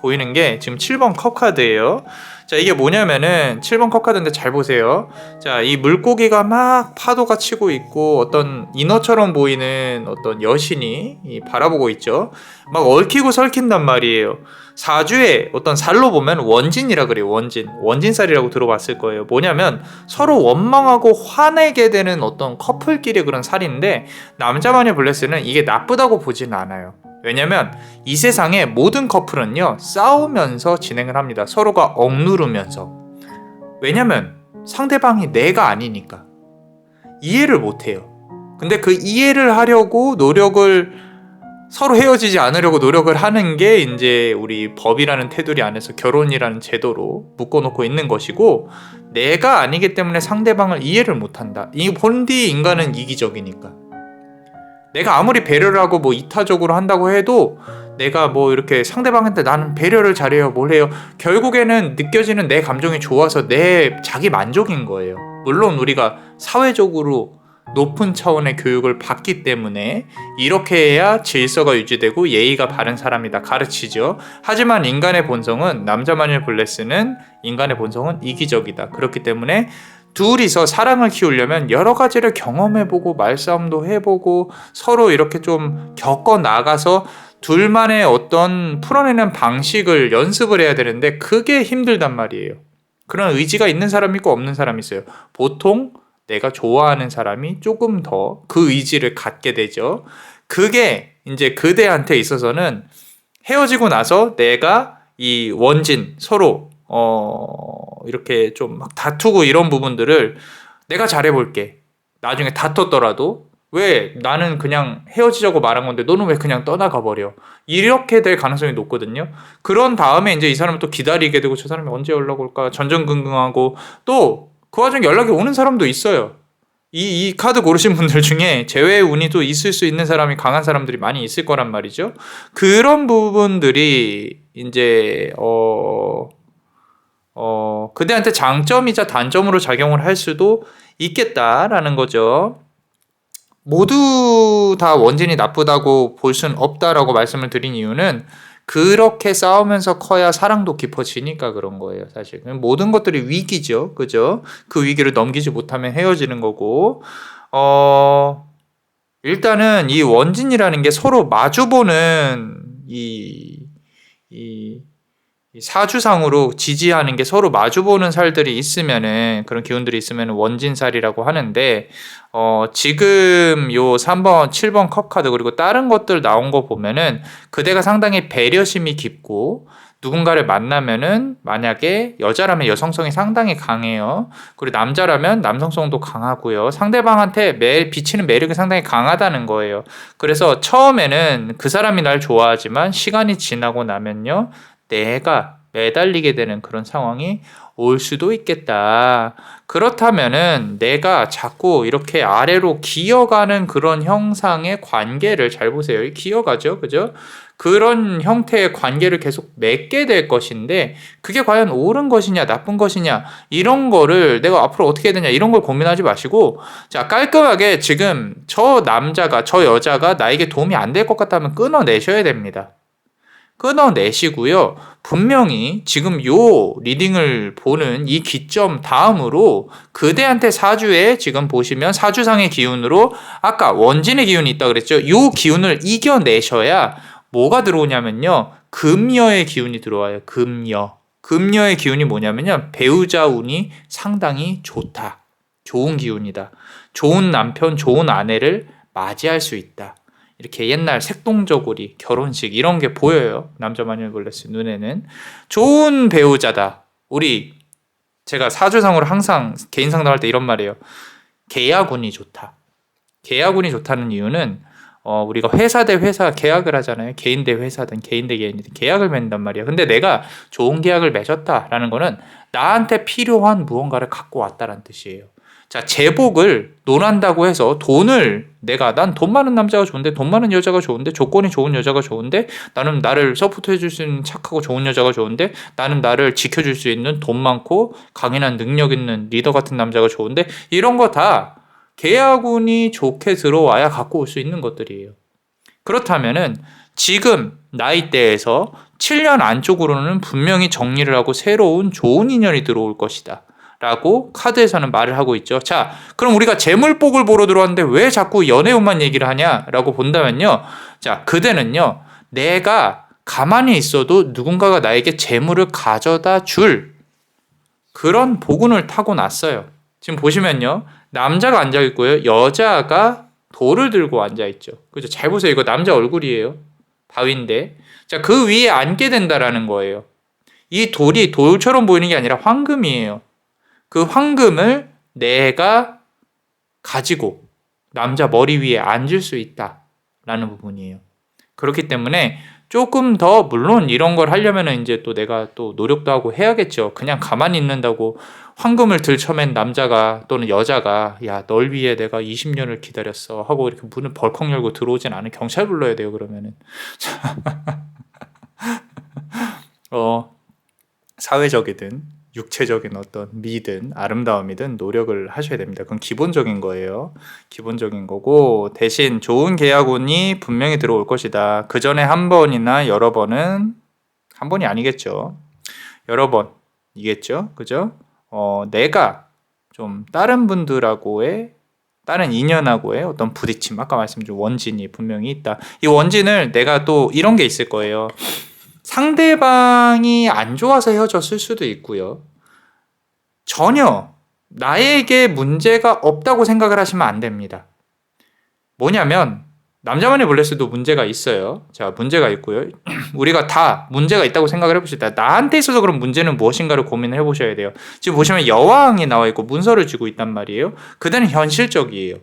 S1: 보이는 게 지금 7번 컵 카드예요. 자, 이게 뭐냐면은 7번 컵 카드인데 잘 보세요. 자, 이 물고기가 막 파도가 치고 있고 어떤 인어처럼 보이는 어떤 여신이 바라보고 있죠. 막 얽히고 설킨단 말이에요. 사주에 어떤 살로 보면 원진이라 그래요. 원진살이라고 들어봤을 거예요. 뭐냐면 서로 원망하고 화내게 되는 어떤 커플끼리 그런 살인데 남자마녀 블레스는 이게 나쁘다고 보지는 않아요. 왜냐면 이 세상의 모든 커플은요 싸우면서 진행을 합니다. 서로가 억누르면서. 왜냐면 상대방이 내가 아니니까 이해를 못해요. 근데 그 이해를 하려고 서로 헤어지지 않으려고 노력을 하는 게 이제 우리 법이라는 테두리 안에서 결혼이라는 제도로 묶어놓고 있는 것이고, 내가 아니기 때문에 상대방을 이해를 못한다. 이 본디 인간은 이기적이니까. 내가 아무리 배려를 하고 뭐 이타적으로 한다고 해도 내가 뭐 이렇게 상대방한테 나는 배려를 잘해요, 뭘 해요. 결국에는 느껴지는 내 감정이 좋아서 내 자기 만족인 거예요. 물론 우리가 사회적으로 높은 차원의 교육을 받기 때문에 이렇게 해야 질서가 유지되고 예의가 바른 사람이다 가르치죠. 하지만 인간의 본성은 남자마녀 블레스는 인간의 본성은 이기적이다. 그렇기 때문에 둘이서 사랑을 키우려면 여러 가지를 경험해보고 말싸움도 해보고 서로 이렇게 좀 겪어 나가서 둘만의 어떤 풀어내는 방식을 연습을 해야 되는데 그게 힘들단 말이에요. 그런 의지가 있는 사람이 있고 없는 사람이 있어요. 보통 내가 좋아하는 사람이 조금 더 그 의지를 갖게 되죠. 그게 이제 그대한테 있어서는 헤어지고 나서 내가 이 원진 서로 이렇게 좀 막 다투고 이런 부분들을 내가 잘해볼게. 나중에 다퉜더라도 왜 나는 그냥 헤어지자고 말한 건데 너는 왜 그냥 떠나가 버려. 이렇게 될 가능성이 높거든요. 그런 다음에 이제 이 사람을 또 기다리게 되고 저 사람이 언제 연락 올까 전전긍긍하고 또 그 와중에 연락이 오는 사람도 있어요. 이 카드 고르신 분들 중에 제외의 운이 또 있을 수 있는 사람이 강한 사람들이 많이 있을 거란 말이죠. 그런 부분들이 이제 그대한테 장점이자 단점으로 작용을 할 수도 있겠다라는 거죠. 모두 다 원진이 나쁘다고 볼 수는 없다라고 말씀을 드린 이유는 그렇게 싸우면서 커야 사랑도 깊어지니까 그런 거예요, 사실. 모든 것들이 위기죠, 그죠? 그 위기를 넘기지 못하면 헤어지는 거고, 일단은 이 원진이라는 게 서로 마주보는 이 사주상으로 지지하는 게 서로 마주보는 살들이 있으면은 그런 기운들이 있으면 원진살이라고 하는데 지금 요 3번, 7번 컵 카드 그리고 다른 것들 나온 거 보면은 그대가 상당히 배려심이 깊고 누군가를 만나면은 만약에 여자라면 여성성이 상당히 강해요. 그리고 남자라면 남성성도 강하고요. 상대방한테 비치는 매력이 상당히 강하다는 거예요. 그래서 처음에는 그 사람이 날 좋아하지만 시간이 지나고 나면요. 내가 매달리게 되는 그런 상황이 올 수도 있겠다. 그렇다면은 내가 자꾸 이렇게 아래로 기어가는 그런 형상의 관계를 잘 보세요. 기어가죠. 그죠? 그런 형태의 관계를 계속 맺게 될 것인데 그게 과연 옳은 것이냐 나쁜 것이냐 이런 거를 내가 앞으로 어떻게 해야 되냐 이런 걸 고민하지 마시고 자 깔끔하게 지금 저 남자가 저 여자가 나에게 도움이 안 될 것 같다면 끊어내셔야 됩니다. 끊어내시고요. 분명히 지금 요 리딩을 보는 이 기점 다음으로 그대한테 사주에 지금 보시면 사주상의 기운으로 아까 원진의 기운이 있다고 그랬죠. 요 기운을 이겨내셔야 뭐가 들어오냐면요. 금여의 기운이 들어와요. 금여. 금여의 기운이 뭐냐면요. 배우자 운이 상당히 좋다. 좋은 기운이다. 좋은 남편, 좋은 아내를 맞이할 수 있다. 이렇게 옛날 색동저고리, 결혼식 이런 게 보여요. 남자 마녀걸레스 눈에는. 좋은 배우자다. 제가 사주상으로 항상 개인 상담할 때 이런 말이에요. 계약운이 좋다. 계약운이 좋다는 이유는 우리가 회사 대 회사 계약을 하잖아요. 개인 대 회사든 개인 대 개인이든 계약을 맺는단 말이에요. 근데 내가 좋은 계약을 맺었다라는 거는 나한테 필요한 무언가를 갖고 왔다라는 뜻이에요. 자, 제복을 논한다고 해서 난 돈 많은 남자가 좋은데, 돈 많은 여자가 좋은데, 조건이 좋은 여자가 좋은데, 나는 나를 서포트 해줄 수 있는 착하고 좋은 여자가 좋은데, 나는 나를 지켜줄 수 있는 돈 많고 강인한 능력 있는 리더 같은 남자가 좋은데, 이런 거 다 계약운이 좋게 들어와야 갖고 올 수 있는 것들이에요. 그렇다면은 지금 나이대에서 7년 안쪽으로는 분명히 정리를 하고 새로운 좋은 인연이 들어올 것이다. 라고 카드에서는 말을 하고 있죠. 자, 그럼 우리가 재물복을 보러 들어왔는데 왜 자꾸 연애운만 얘기를 하냐라고 본다면요. 자, 그대는요. 내가 가만히 있어도 누군가가 나에게 재물을 가져다 줄 그런 복운을 타고났어요. 지금 보시면요. 남자가 앉아있고요. 여자가 돌을 들고 앉아있죠. 그죠? 잘 보세요. 이거 남자 얼굴이에요. 바위인데. 자, 그 위에 앉게 된다라는 거예요. 이 돌이 돌처럼 보이는 게 아니라 황금이에요. 그 황금을 내가 가지고 남자 머리 위에 앉을 수 있다라는 부분이에요. 그렇기 때문에 조금 더 물론 이런 걸 하려면은 이제 또 내가 또 노력도 하고 해야겠죠. 그냥 가만히 있는다고 황금을 들쳐맨 남자가 또는 여자가 야, 널 위해 내가 20년을 기다렸어 하고 이렇게 문을 벌컥 열고 들어오진 않은 경찰 불러야 돼요. 그러면은 사회적이든 육체적인 어떤 미든 아름다움이든 노력을 하셔야 됩니다. 그건 기본적인 거예요. 기본적인 거고 대신 좋은 계약운이 분명히 들어올 것이다. 그 전에 한 번이나 여러 번은 한 번이 아니겠죠. 여러 번이겠죠. 그죠? 내가 좀 다른 분들하고의 다른 인연하고의 어떤 부딪힘, 아까 말씀드린 원진이 분명히 있다. 이 원진을 내가 또 이런 게 있을 거예요. 상대방이 안 좋아서 헤어졌을 수도 있고요. 전혀 나에게 문제가 없다고 생각을 하시면 안 됩니다. 뭐냐면 남자만의 블레스도 문제가 있어요. 자, 문제가 있고요. 우리가 다 문제가 있다고 생각을 해봅시다. 나한테 있어서 그런 문제는 무엇인가를 고민을 해보셔야 돼요. 지금 보시면 여왕이 나와 있고 문서를 쥐고 있단 말이에요. 그대는 현실적이에요.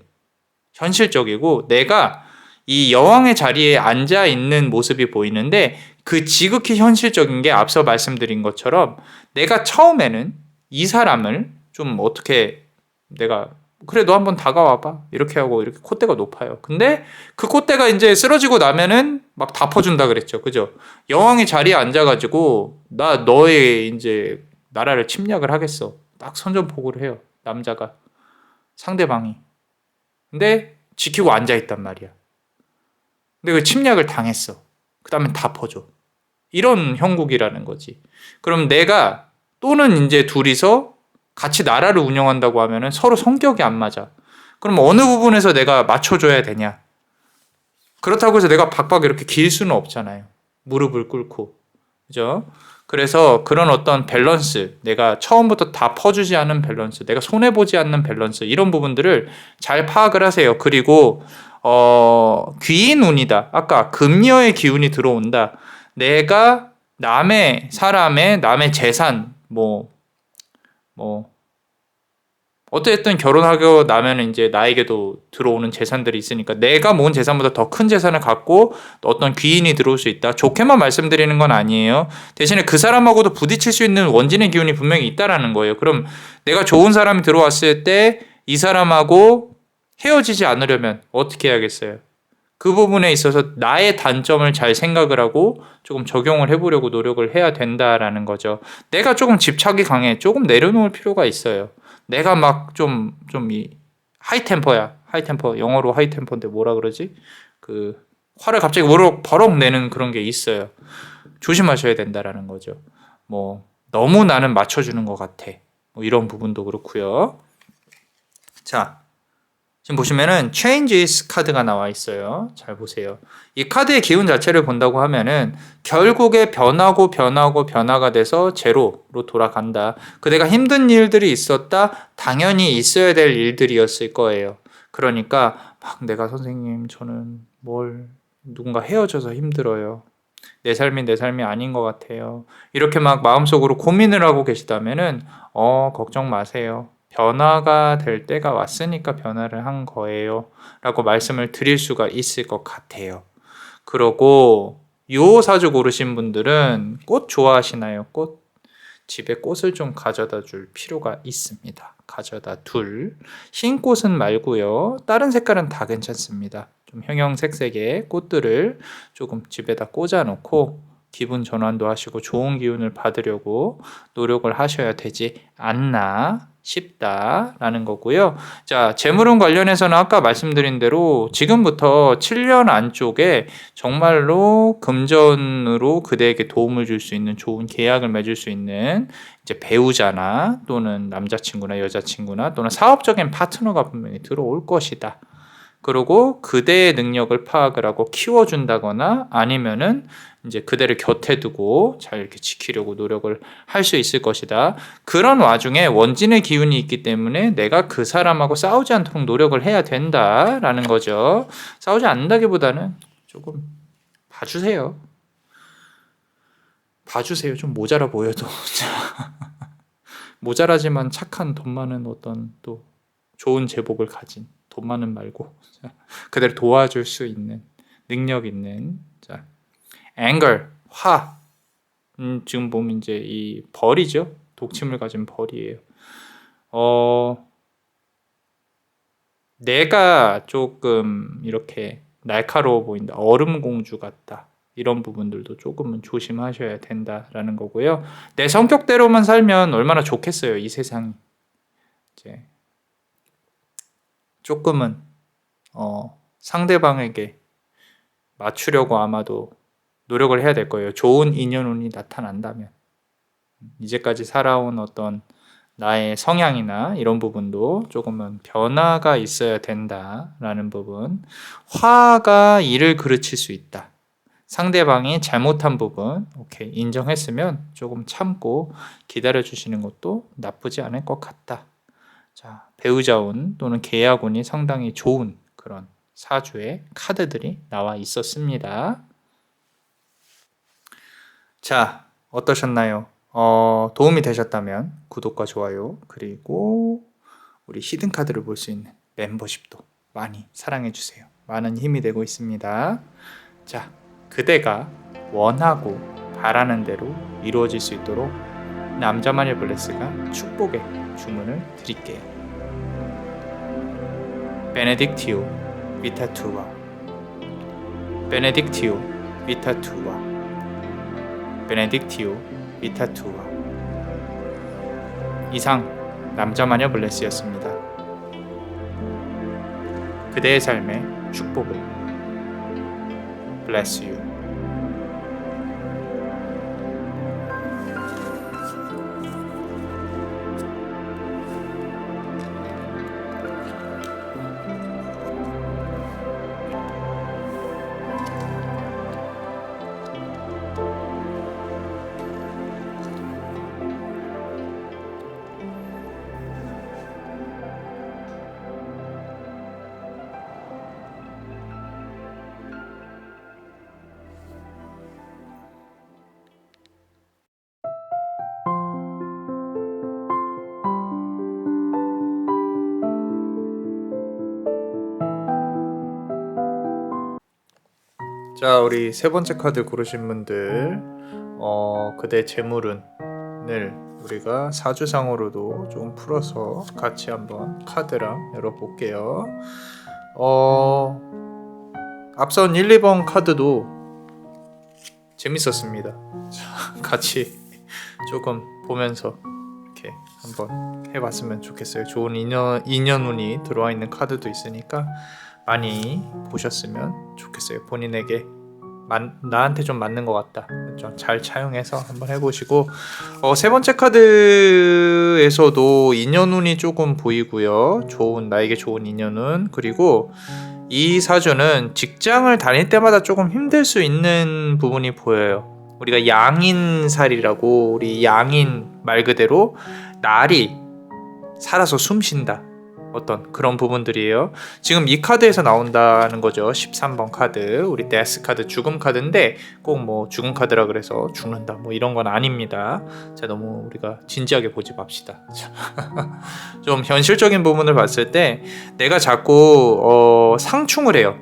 S1: 현실적이고 내가 이 여왕의 자리에 앉아 있는 모습이 보이는데 그 지극히 현실적인 게 앞서 말씀드린 것처럼 내가 처음에는 이 사람을 좀 어떻게 내가 그래 너 한번 다가와봐 이렇게 하고 이렇게 콧대가 높아요. 근데 그 콧대가 이제 쓰러지고 나면은 막 다 퍼준다 그랬죠. 그죠? 여왕이 자리에 앉아가지고 나 너의 이제 나라를 침략을 하겠어. 딱 선전포고를 해요. 남자가 상대방이. 근데 지키고 앉아있단 말이야. 근데 그 침략을 당했어. 그 다음에 다 퍼줘. 이런 형국이라는 거지. 그럼 내가 또는 이제 둘이서 같이 나라를 운영한다고 하면은 서로 성격이 안 맞아. 그럼 어느 부분에서 내가 맞춰줘야 되냐? 그렇다고 해서 내가 박박 이렇게 길 수는 없잖아요. 무릎을 꿇고. 그죠? 그래서 그런 어떤 밸런스, 내가 처음부터 다 퍼주지 않는 밸런스, 내가 손해보지 않는 밸런스, 이런 부분들을 잘 파악을 하세요. 그리고, 귀인 운이다. 아까 금녀의 기운이 들어온다. 내가 남의 사람의, 남의 재산, 어쨌든 결혼하고 나면 이제 나에게도 들어오는 재산들이 있으니까 내가 모은 재산보다 더 큰 재산을 갖고 어떤 귀인이 들어올 수 있다. 좋게만 말씀드리는 건 아니에요. 대신에 그 사람하고도 부딪힐 수 있는 원진의 기운이 분명히 있다라는 거예요. 그럼 내가 좋은 사람이 들어왔을 때 이 사람하고 헤어지지 않으려면 어떻게 해야겠어요? 그 부분에 있어서 나의 단점을 잘 생각을 하고 조금 적용을 해보려고 노력을 해야 된다라는 거죠. 내가 조금 집착이 강해. 조금 내려놓을 필요가 있어요. 내가 막 이 하이템퍼야. 하이템퍼. 영어로 하이템퍼인데 뭐라 그러지? 그 화를 갑자기 버럭 내는 그런 게 있어요. 조심하셔야 된다라는 거죠. 너무 나는 맞춰주는 것 같아. 이런 부분도 그렇고요. 자, 지금 보시면은 Changes 카드가 나와 있어요. 잘 보세요. 이 카드의 기운 자체를 본다고 하면은 결국에 변화가 돼서 제로로 돌아간다. 그대가 힘든 일들이 있었다. 당연히 있어야 될 일들이었을 거예요. 그러니까 막 내가 선생님 저는 누군가 헤어져서 힘들어요. 내 삶이 아닌 것 같아요. 이렇게 막 마음속으로 고민을 하고 계시다면은 걱정 마세요. 변화가 될 때가 왔으니까 변화를 한 거예요. 라고 말씀을 드릴 수가 있을 것 같아요. 그러고 유호사주 고르신 분들은 꽃 좋아하시나요? 꽃? 집에 꽃을 좀 가져다 줄 필요가 있습니다. 가져다 둘. 흰 꽃은 말고요. 다른 색깔은 다 괜찮습니다. 좀 형형색색의 꽃들을 조금 집에다 꽂아놓고 기분 전환도 하시고 좋은 기운을 받으려고 노력을 하셔야 되지 않나 싶다라는 거고요. 자, 재물운 관련해서는 아까 말씀드린 대로 지금부터 7년 안쪽에 정말로 금전으로 그대에게 도움을 줄 수 있는 좋은 계약을 맺을 수 있는 이제 배우자나 또는 남자친구나 여자친구나 또는 사업적인 파트너가 분명히 들어올 것이다. 그리고 그대의 능력을 파악을 하고 키워준다거나 아니면은 이제 그대를 곁에 두고 잘 이렇게 지키려고 노력을 할 수 있을 것이다. 그런 와중에 원진의 기운이 있기 때문에 내가 그 사람하고 싸우지 않도록 노력을 해야 된다라는 거죠. 싸우지 않는다기보다는 조금 봐주세요. 좀 모자라 보여도. 모자라지만 착한 돈 많은 어떤 또 좋은 제복을 가진 돈 많은 말고 그대를 도와줄 수 있는 능력 있는 자 anger 화 지금 보면 이제 이 벌이죠. 독침을 가진 벌이에요. 내가 조금 이렇게 날카로워 보인다. 얼음 공주 같다. 이런 부분들도 조금은 조심하셔야 된다라는 거고요. 내 성격대로만 살면 얼마나 좋겠어요. 이 세상이. 이제 조금은 상대방에게 맞추려고 아마도 노력을 해야 될 거예요. 좋은 인연운이 나타난다면. 이제까지 살아온 어떤 나의 성향이나 이런 부분도 조금은 변화가 있어야 된다라는 부분. 화가 일을 그르칠 수 있다. 상대방이 잘못한 부분 오케이 인정했으면 조금 참고 기다려 주시는 것도 나쁘지 않을 것 같다. 자, 배우자운 또는 계약운이 상당히 좋은 그런 사주의 카드들이 나와 있었습니다. 자, 어떠셨나요? 도움이 되셨다면 구독과 좋아요 그리고 우리 히든 카드를 볼 수 있는 멤버십도 많이 사랑해 주세요. 많은 힘이 되고 있습니다. 자, 그대가 원하고 바라는 대로 이루어질 수 있도록 남자마녀 블레스가 축복의 주문을 드릴게요. 베네딕티오 비타투와 베네딕티오 비타투와 베네딕티오 비타투와 이상 남자마녀 블레스였습니다. 그대의 삶의 축복을 Bless you. 자, 우리 세 번째 카드 고르신 분들, 그대 재물운을 우리가 사주상으로도 좀 풀어서 같이 한번 카드랑 열어볼게요. 앞선 1, 2번 카드도 재밌었습니다. 자, 같이 조금 보면서 이렇게 한번 해봤으면 좋겠어요. 좋은 인연운이 들어와 있는 카드도 있으니까 많이 보셨으면 좋겠어요. 본인에게 나한테 좀 맞는 것 같다. 좀 잘 차용해서 한번 해보시고, 세 번째 카드에서도 인연운이 조금 보이고요. 나에게 좋은 인연운. 그리고 이 사주는 직장을 다닐 때마다 조금 힘들 수 있는 부분이 보여요. 우리가 양인살이라고, 우리 양인 말 그대로 날이 살아서 숨쉰다. 어떤 그런 부분들이에요. 지금 이 카드에서 나온다는 거죠. 13번 카드, 우리 데스 카드, 죽음 카드인데 꼭 뭐 죽음 카드라 그래서 죽는다 뭐 이런 건 아닙니다. 자, 너무 우리가 진지하게 보지 맙시다. 좀 현실적인 부분을 봤을 때 내가 자꾸 상충을 해요.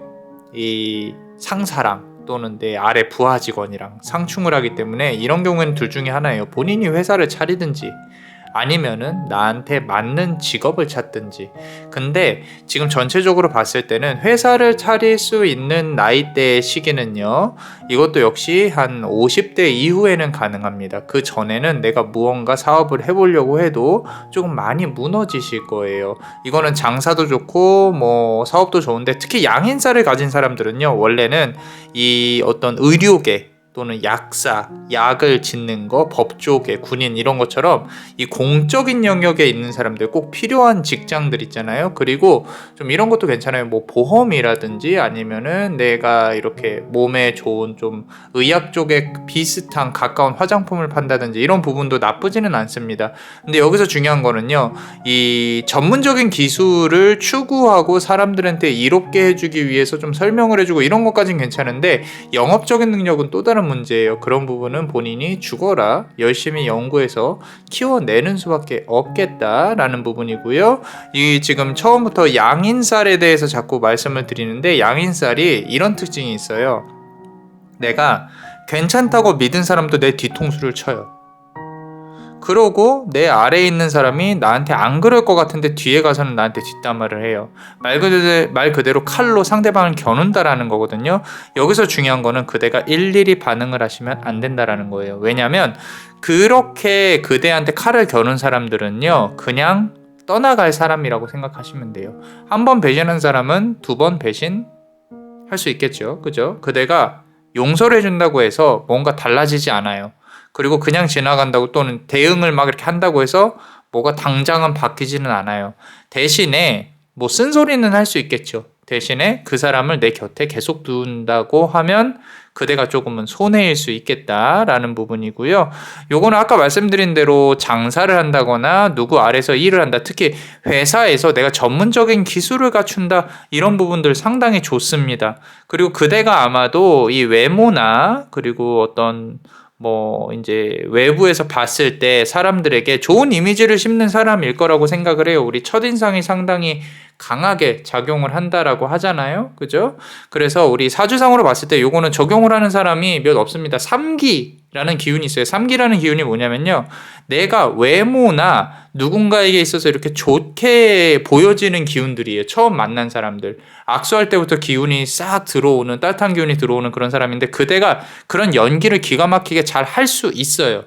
S1: 이 상사랑 또는 내 아래 부하 직원이랑 상충을 하기 때문에 이런 경우에는 둘 중에 하나예요. 본인이 회사를 차리든지 아니면은 나한테 맞는 직업을 찾든지. 근데 지금 전체적으로 봤을 때는 회사를 차릴 수 있는 나이대의 시기는요, 이것도 역시 한 50대 이후에는 가능합니다. 그 전에는 내가 무언가 사업을 해보려고 해도 조금 많이 무너지실 거예요. 이거는 장사도 좋고 뭐 사업도 좋은데, 특히 양인사를 가진 사람들은요, 원래는 이 어떤 의료계 또는 약사, 약을 짓는 거, 법조계, 군인 이런 것처럼 이 공적인 영역에 있는 사람들, 꼭 필요한 직장들 있잖아요. 그리고 좀 이런 것도 괜찮아요. 뭐 보험이라든지 아니면은 내가 이렇게 몸에 좋은 좀 의학 쪽에 비슷한 가까운 화장품을 판다든지 이런 부분도 나쁘지는 않습니다. 근데 여기서 중요한 거는요, 이 전문적인 기술을 추구하고 사람들한테 이롭게 해주기 위해서 좀 설명을 해주고 이런 것까진 괜찮은데, 영업적인 능력은 또 다른 문제예요. 그런 부분은 본인이 죽어라 열심히 연구해서 키워내는 수밖에 없겠다라는 부분이고요. 이 지금 처음부터 양인살에 대해서 자꾸 말씀을 드리는데, 양인살이 이런 특징이 있어요. 내가 괜찮다고 믿은 사람도 내 뒤통수를 쳐요. 그러고 내 아래에 있는 사람이 나한테 안 그럴 것 같은데 뒤에 가서는 나한테 뒷담화를 해요. 말 그대로 칼로 상대방을 겨눈다라는 거거든요. 여기서 중요한 거는 그대가 일일이 반응을 하시면 안 된다라는 거예요. 왜냐면 그렇게 그대한테 칼을 겨눈 사람들은요, 그냥 떠나갈 사람이라고 생각하시면 돼요. 한 번 배신한 사람은 두 번 배신 할 수 있겠죠. 그죠? 그대가 용서를 해준다고 해서 뭔가 달라지지 않아요. 그리고 그냥 지나간다고 또는 대응을 막 이렇게 한다고 해서 뭐가 당장은 바뀌지는 않아요. 대신에 뭐 쓴소리는 할 수 있겠죠. 대신에 그 사람을 내 곁에 계속 둔다고 하면 그대가 조금은 손해일 수 있겠다라는 부분이고요. 요거는 아까 말씀드린 대로 장사를 한다거나 누구 아래서 일을 한다. 특히 회사에서 내가 전문적인 기술을 갖춘다. 이런 부분들 상당히 좋습니다. 그리고 그대가 아마도 이 외모나 그리고 어떤 뭐 이제 외부에서 봤을 때 사람들에게 좋은 이미지를 심는 사람일 거라고 생각을 해요. 우리 첫인상이 상당히 강하게 작용을 한다라고 하잖아요. 그죠? 그래서 우리 사주상으로 봤을 때 요거는 적용을 하는 사람이 몇 없습니다. 3기라는 기운이 있어요. 3기라는 기운이 뭐냐면요. 내가 외모나 누군가에게 있어서 이렇게 좋게 보여지는 기운들이에요. 처음 만난 사람들. 악수할 때부터 기운이 싹 들어오는, 따뜻한 기운이 들어오는 그런 사람인데 그대가 그런 연기를 기가 막히게 잘 할 수 있어요.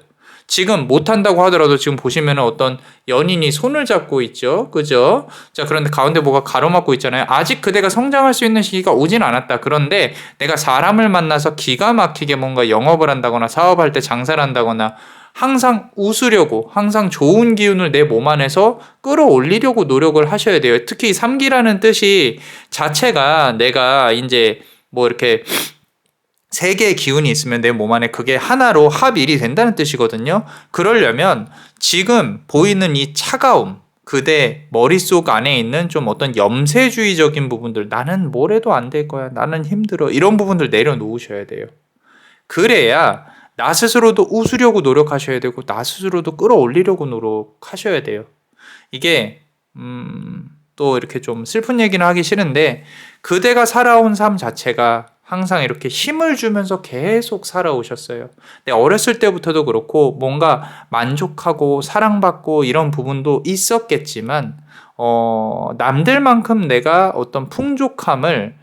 S1: 지금 못한다고 하더라도 지금 보시면 어떤 연인이 손을 잡고 있죠. 그죠? 자, 그런데 가운데 뭐가 가로막고 있잖아요. 아직 그대가 성장할 수 있는 시기가 오진 않았다. 그런데 내가 사람을 만나서 기가 막히게 뭔가 영업을 한다거나 사업할 때 장사를 한다거나 항상 웃으려고 항상 좋은 기운을 내 몸 안에서 끌어올리려고 노력을 하셔야 돼요. 특히 3기라는 뜻이 자체가 내가 이제 뭐 이렇게 세 개의 기운이 있으면 내 몸 안에 그게 하나로 합일이 된다는 뜻이거든요. 그러려면 지금 보이는 이 차가움, 그대 머릿속 안에 있는 좀 어떤 염세주의적인 부분들, 나는 뭘 해도 안 될 거야, 나는 힘들어, 이런 부분들 내려놓으셔야 돼요. 그래야 나 스스로도 웃으려고 노력하셔야 되고 나 스스로도 끌어올리려고 노력하셔야 돼요. 이게 또 이렇게 좀 슬픈 얘기는 하기 싫은데 그대가 살아온 삶 자체가 항상 이렇게 힘을 주면서 계속 살아오셨어요. 근데 어렸을 때부터도 그렇고 뭔가 만족하고 사랑받고 이런 부분도 있었겠지만 남들만큼 내가 어떤 풍족함을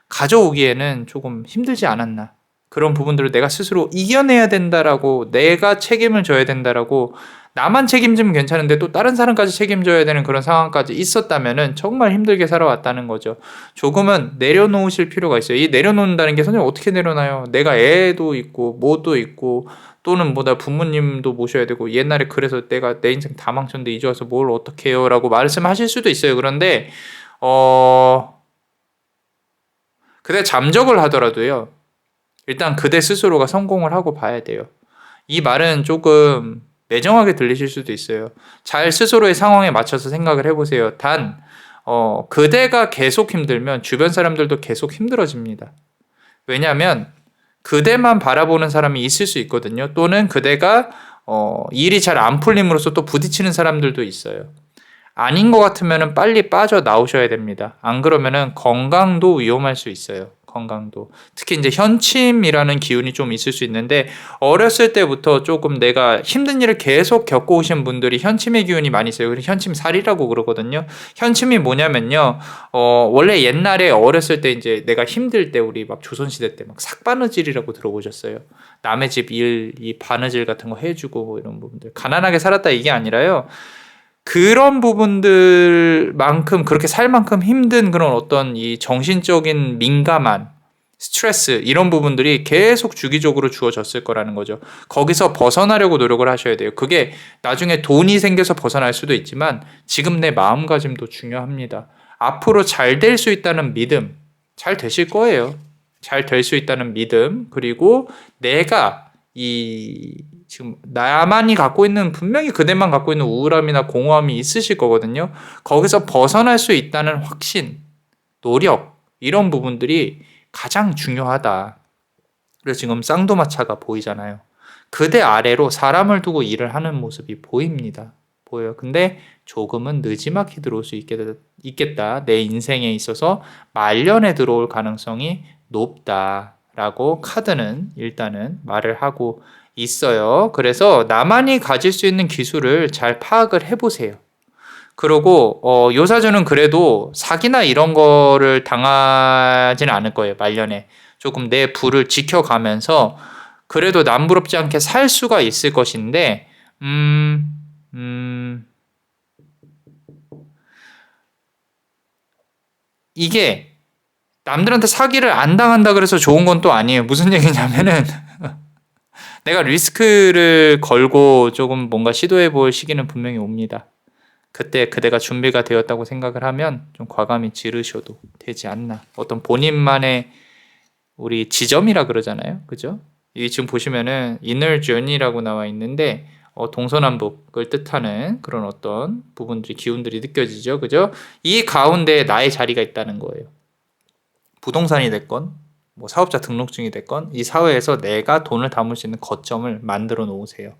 S1: 가져오기에는 조금 힘들지 않았나. 그런 부분들을 내가 스스로 이겨내야 된다라고, 내가 책임을 져야 된다라고, 나만 책임지면 괜찮은데 또 다른 사람까지 책임져야 되는 그런 상황까지 있었다면은 정말 힘들게 살아왔다는 거죠. 조금은 내려놓으실 필요가 있어요. 이 내려놓는다는 게 선생님 어떻게 내려놔요? 내가 애도 있고 뭐도 있고 또는 뭐다 부모님도 모셔야 되고 옛날에 그래서 내가 내 인생 다 망쳤는데 이제 와서 뭘 어떻게 해요? 라고 말씀하실 수도 있어요. 그런데 그대 잠적을 하더라도요. 일단 그대 스스로가 성공을 하고 봐야 돼요. 이 말은 조금 매정하게 들리실 수도 있어요. 잘 스스로의 상황에 맞춰서 생각을 해보세요. 단 그대가 계속 힘들면 주변 사람들도 계속 힘들어집니다. 왜냐하면 그대만 바라보는 사람이 있을 수 있거든요. 또는 그대가 일이 잘 안 풀림으로써 또 부딪히는 사람들도 있어요. 아닌 것 같으면 빨리 빠져나오셔야 됩니다. 안 그러면 건강도 위험할 수 있어요. 건강도. 특히 이제 현침이라는 기운이 좀 있을 수 있는데 어렸을 때부터 조금 내가 힘든 일을 계속 겪어오신 분들이 현침의 기운이 많이 있어요. 그래서 현침살이라고 그러거든요. 현침이 뭐냐면요. 원래 옛날에 어렸을 때 이제 내가 힘들 때 우리 막 조선시대 때 막 삭바느질이라고 들어보셨어요. 남의 집 일, 이 바느질 같은 거 해주고 뭐 이런 부분들. 가난하게 살았다 이게 아니라요. 그런 부분들만큼 그렇게 살 만큼 힘든 그런 어떤 이 정신적인 민감한 스트레스 이런 부분들이 계속 주기적으로 주어졌을 거라는 거죠. 거기서 벗어나려고 노력을 하셔야 돼요. 그게 나중에 돈이 생겨서 벗어날 수도 있지만 지금 내 마음가짐도 중요합니다. 앞으로 잘 될 수 있다는 믿음, 잘 되실 거예요. 잘 될 수 있다는 믿음, 그리고 내가 지금 나만이 갖고 있는, 분명히 그대만 갖고 있는 우울함이나 공허함이 있으실 거거든요. 거기서 벗어날 수 있다는 확신, 노력, 이런 부분들이 가장 중요하다. 그래서 지금 쌍두마차가 보이잖아요. 그대 아래로 사람을 두고 일을 하는 모습이 보입니다. 보여요. 근데 조금은 느지막이 들어올 수 있겠다. 내 인생에 있어서 말년에 들어올 가능성이 높다라고 카드는 일단은 말을 하고 있어요. 그래서 나만이 가질 수 있는 기술을 잘 파악을 해보세요. 그리고 요 사주는 그래도 사기나 이런 거를 당하지는 않을 거예요. 말년에 조금 내 부를 지켜가면서 그래도 남부럽지 않게 살 수가 있을 것인데 이게 남들한테 사기를 안 당한다 그래서 좋은 건 또 아니에요. 무슨 얘기냐면은 내가 리스크를 걸고 조금 뭔가 시도해 볼 시기는 분명히 옵니다. 그때 그대가 준비가 되었다고 생각을 하면 좀 과감히 지르셔도 되지 않나. 어떤 본인만의 우리 지점이라 그러잖아요. 그죠? 이게 지금 보시면은 inner journey라고 나와 있는데 동서남북을 뜻하는 그런 어떤 부분들이 기운들이 느껴지죠. 그죠? 이 가운데 나의 자리가 있다는 거예요. 부동산이 됐건 뭐 사업자 등록증이 됐건 이 사회에서 내가 돈을 담을 수 있는 거점을 만들어 놓으세요.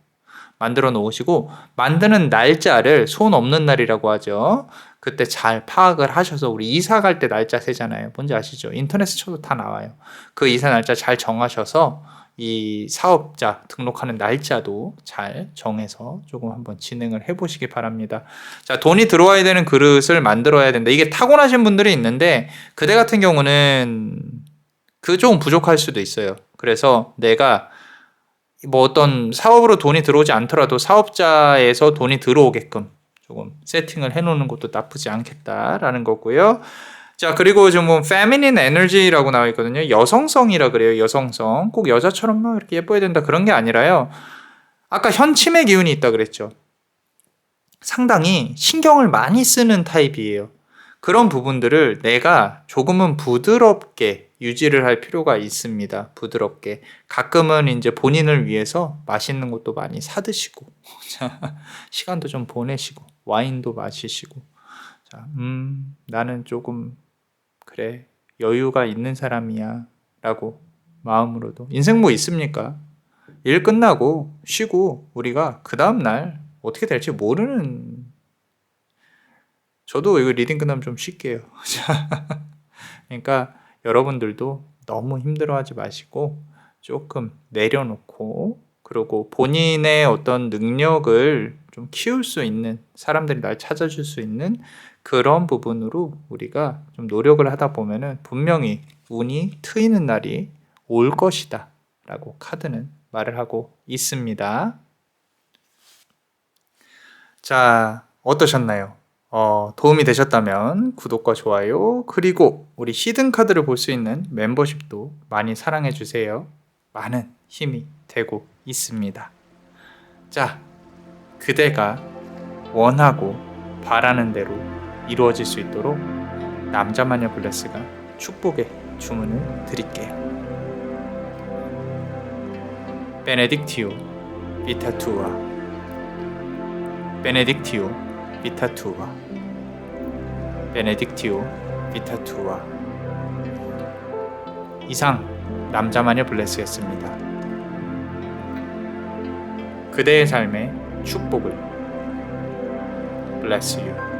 S1: 만들어 놓으시고 만드는 날짜를 손 없는 날이라고 하죠. 그때 잘 파악을 하셔서 우리 이사 갈 때 날짜 세잖아요. 뭔지 아시죠? 인터넷에 쳐도 다 나와요. 그 이사 날짜 잘 정하셔서 이 사업자 등록하는 날짜도 잘 정해서 조금 한번 진행을 해보시기 바랍니다. 자, 돈이 들어와야 되는 그릇을 만들어야 된다. 이게 타고나신 분들이 있는데 그대 같은 경우는 그 조금 부족할 수도 있어요. 그래서 내가 뭐 어떤 사업으로 돈이 들어오지 않더라도 사업자에서 돈이 들어오게끔 조금 세팅을 해놓는 것도 나쁘지 않겠다라는 거고요. 자, 그리고 지금 뭐 feminine energy라고 나와 있거든요. 여성성이라 그래요. 여성성. 꼭 여자처럼 막 이렇게 예뻐야 된다 그런 게 아니라요. 아까 현침의 기운이 있다 그랬죠. 상당히 신경을 많이 쓰는 타입이에요. 그런 부분들을 내가 조금은 부드럽게 유지를 할 필요가 있습니다. 부드럽게. 가끔은 이제 본인을 위해서 맛있는 것도 많이 사드시고, 시간도 좀 보내시고, 와인도 마시시고, 자, 나는 조금, 그래, 여유가 있는 사람이야. 라고 마음으로도. 인생 뭐 있습니까? 일 끝나고 쉬고 우리가 그 다음날 어떻게 될지 모르는, 저도 이거 리딩 끝나면 좀 쉴게요. 그러니까 여러분들도 너무 힘들어하지 마시고 조금 내려놓고, 그리고 본인의 어떤 능력을 좀 키울 수 있는, 사람들이 날 찾아줄 수 있는 그런 부분으로 우리가 좀 노력을 하다 보면은 분명히 운이 트이는 날이 올 것이다 라고 카드는 말을 하고 있습니다. 자, 어떠셨나요? 도움이 되셨다면 구독과 좋아요, 그리고 우리 히든 카드를 볼 수 있는 멤버십도 많이 사랑해 주세요. 많은 힘이 되고 있습니다. 자, 그대가 원하고 바라는 대로 이루어질 수 있도록 남자마녀 블레스가 축복의 주문을 드릴게요. 베네딕티오 비타투아, 베네딕티오 비타투아, 베네딕티오 비타투아. 이상 남자마녀 블레스였습니다. 그대의 삶의 축복을. Bless you.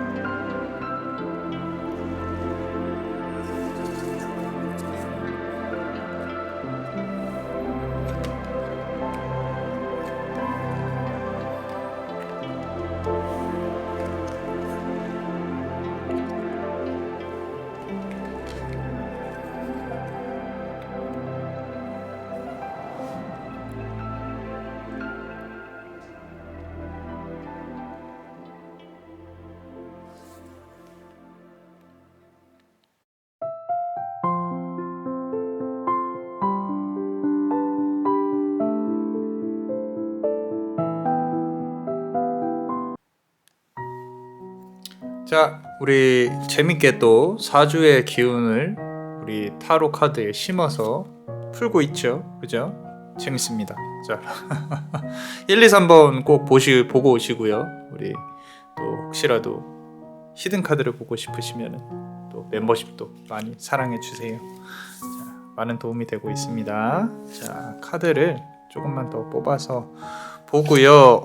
S1: 자, 우리 재밌게 또 4주의 기운을 우리 타로 카드에 심어서 풀고 있죠. 그죠? 재밌습니다. 자, 1, 2, 3번 꼭 보고 오시고요. 우리 또 혹시라도 히든 카드를 보고 싶으시면 또 멤버십도 많이 사랑해 주세요. 자, 많은 도움이 되고 있습니다. 자, 카드를 조금만 더 뽑아서 보고요.